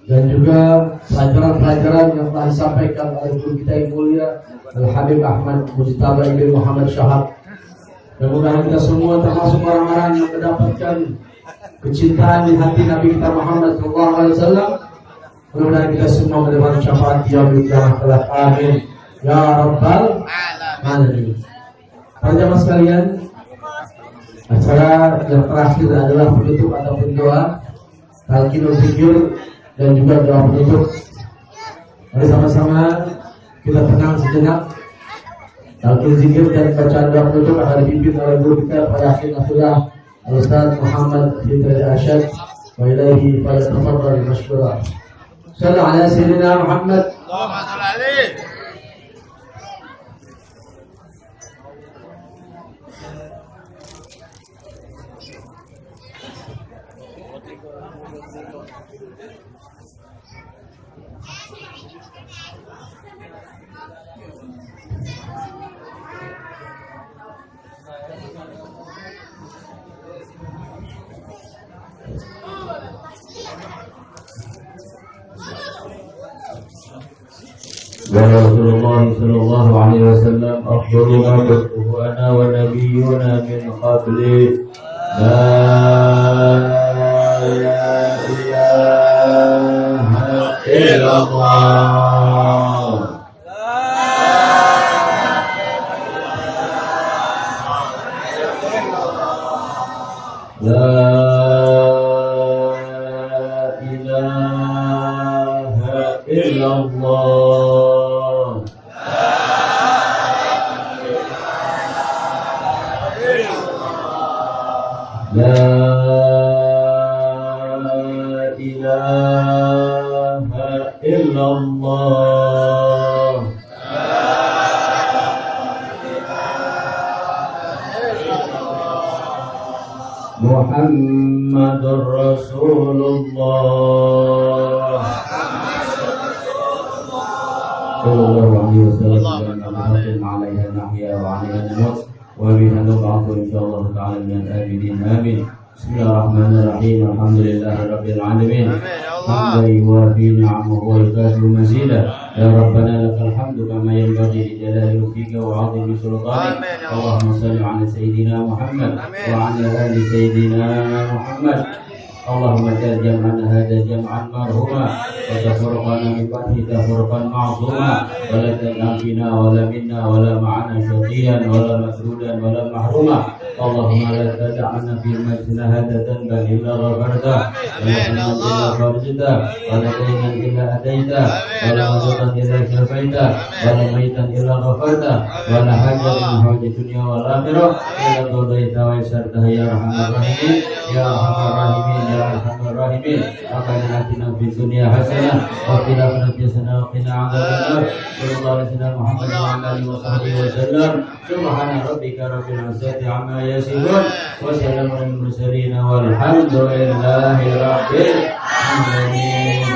dan juga pelajaran-pelajaran yang telah disampaikan oleh guru kita yang mulia Al-Habib Ahmad Mujtaba Ibn Muhammad Syahab. Mudah-mudahan kita semua termasuk orang-orang yang mendapatkan kecintaan di hati Nabi kita Muhammad SAW. Mudah-mudahan kita semua mendapatkan syafaat yaumil qiyamah. Amin ya rabbal alamin. Para jamaah sekalian, acara yang terakhir adalah penutup ataupun doa talqinul zikir dan juga doa penutup. Mari sama-sama kita tenang sejenak. Talqin zikir dan bacaan doa penutup akan dipimpin oleh guru kita pada akhirnya Al-Ustaz Muhammad Fitri Arsyad wa ilaihi falyatafaddal mashkura. Sallallahu ala sayyidina Muhammad. Allahumma shalli alaihi. قال رسول الله صلى الله عليه وسلم أفضل ما قلته أنا ونبينا من قبل لا illallah. La ilaha illallah. Muhammadur Rasulullah sallallahu alaihi wasallam. Alaiha nahya wa alaiha namut wa biha nub'athu insyaallah ta'ala min al-abidin amin. Bismillahirrahmanirrahim. Alhamdulillahi rabbil alamin. Hamdan yuwafi ni'amahu wa yukafi mazidah. Ya Rabbana lakal hamdu kama yanbaghi li jalali wajhika wa 'azimi sultanik. Allahumma shalli 'ala sayyidina Muhammad wa 'ala ali sayyidina Muhammad. Allahumma ja'al jam'ana hadha jam'an marhuma wa tafurqana min ba'di tafurqan ma'zuma wa la taj'al fina wa la minna wa la ma'ana shaqiyan wa la masrudan wa la mahruma. Allahumma la tad'alna fi majlisina hadha dhanban illa ghafarta wa la hamdan illa farajta wa la daynan illa adaita wa la madutan illa syafaita wa la maitan illa ghafarta wa la hajatan min hawaji dunya wal akhirah illa qadaita wa yassarta ya arhamar rahimin ya arhamar rahimin ya arhamar rahimin. Rabbana atina fid dunya hasanah wa fil akhirati hasanah wa qina adzabannar. Sallallahu alaihi wasallam Muhammad wa ala alihi wa sahbihi wasallam. Subhana rabbika rabbil izzati amma yasifun wa salamun alal mursalin walhamdulillahi rabbil alamin.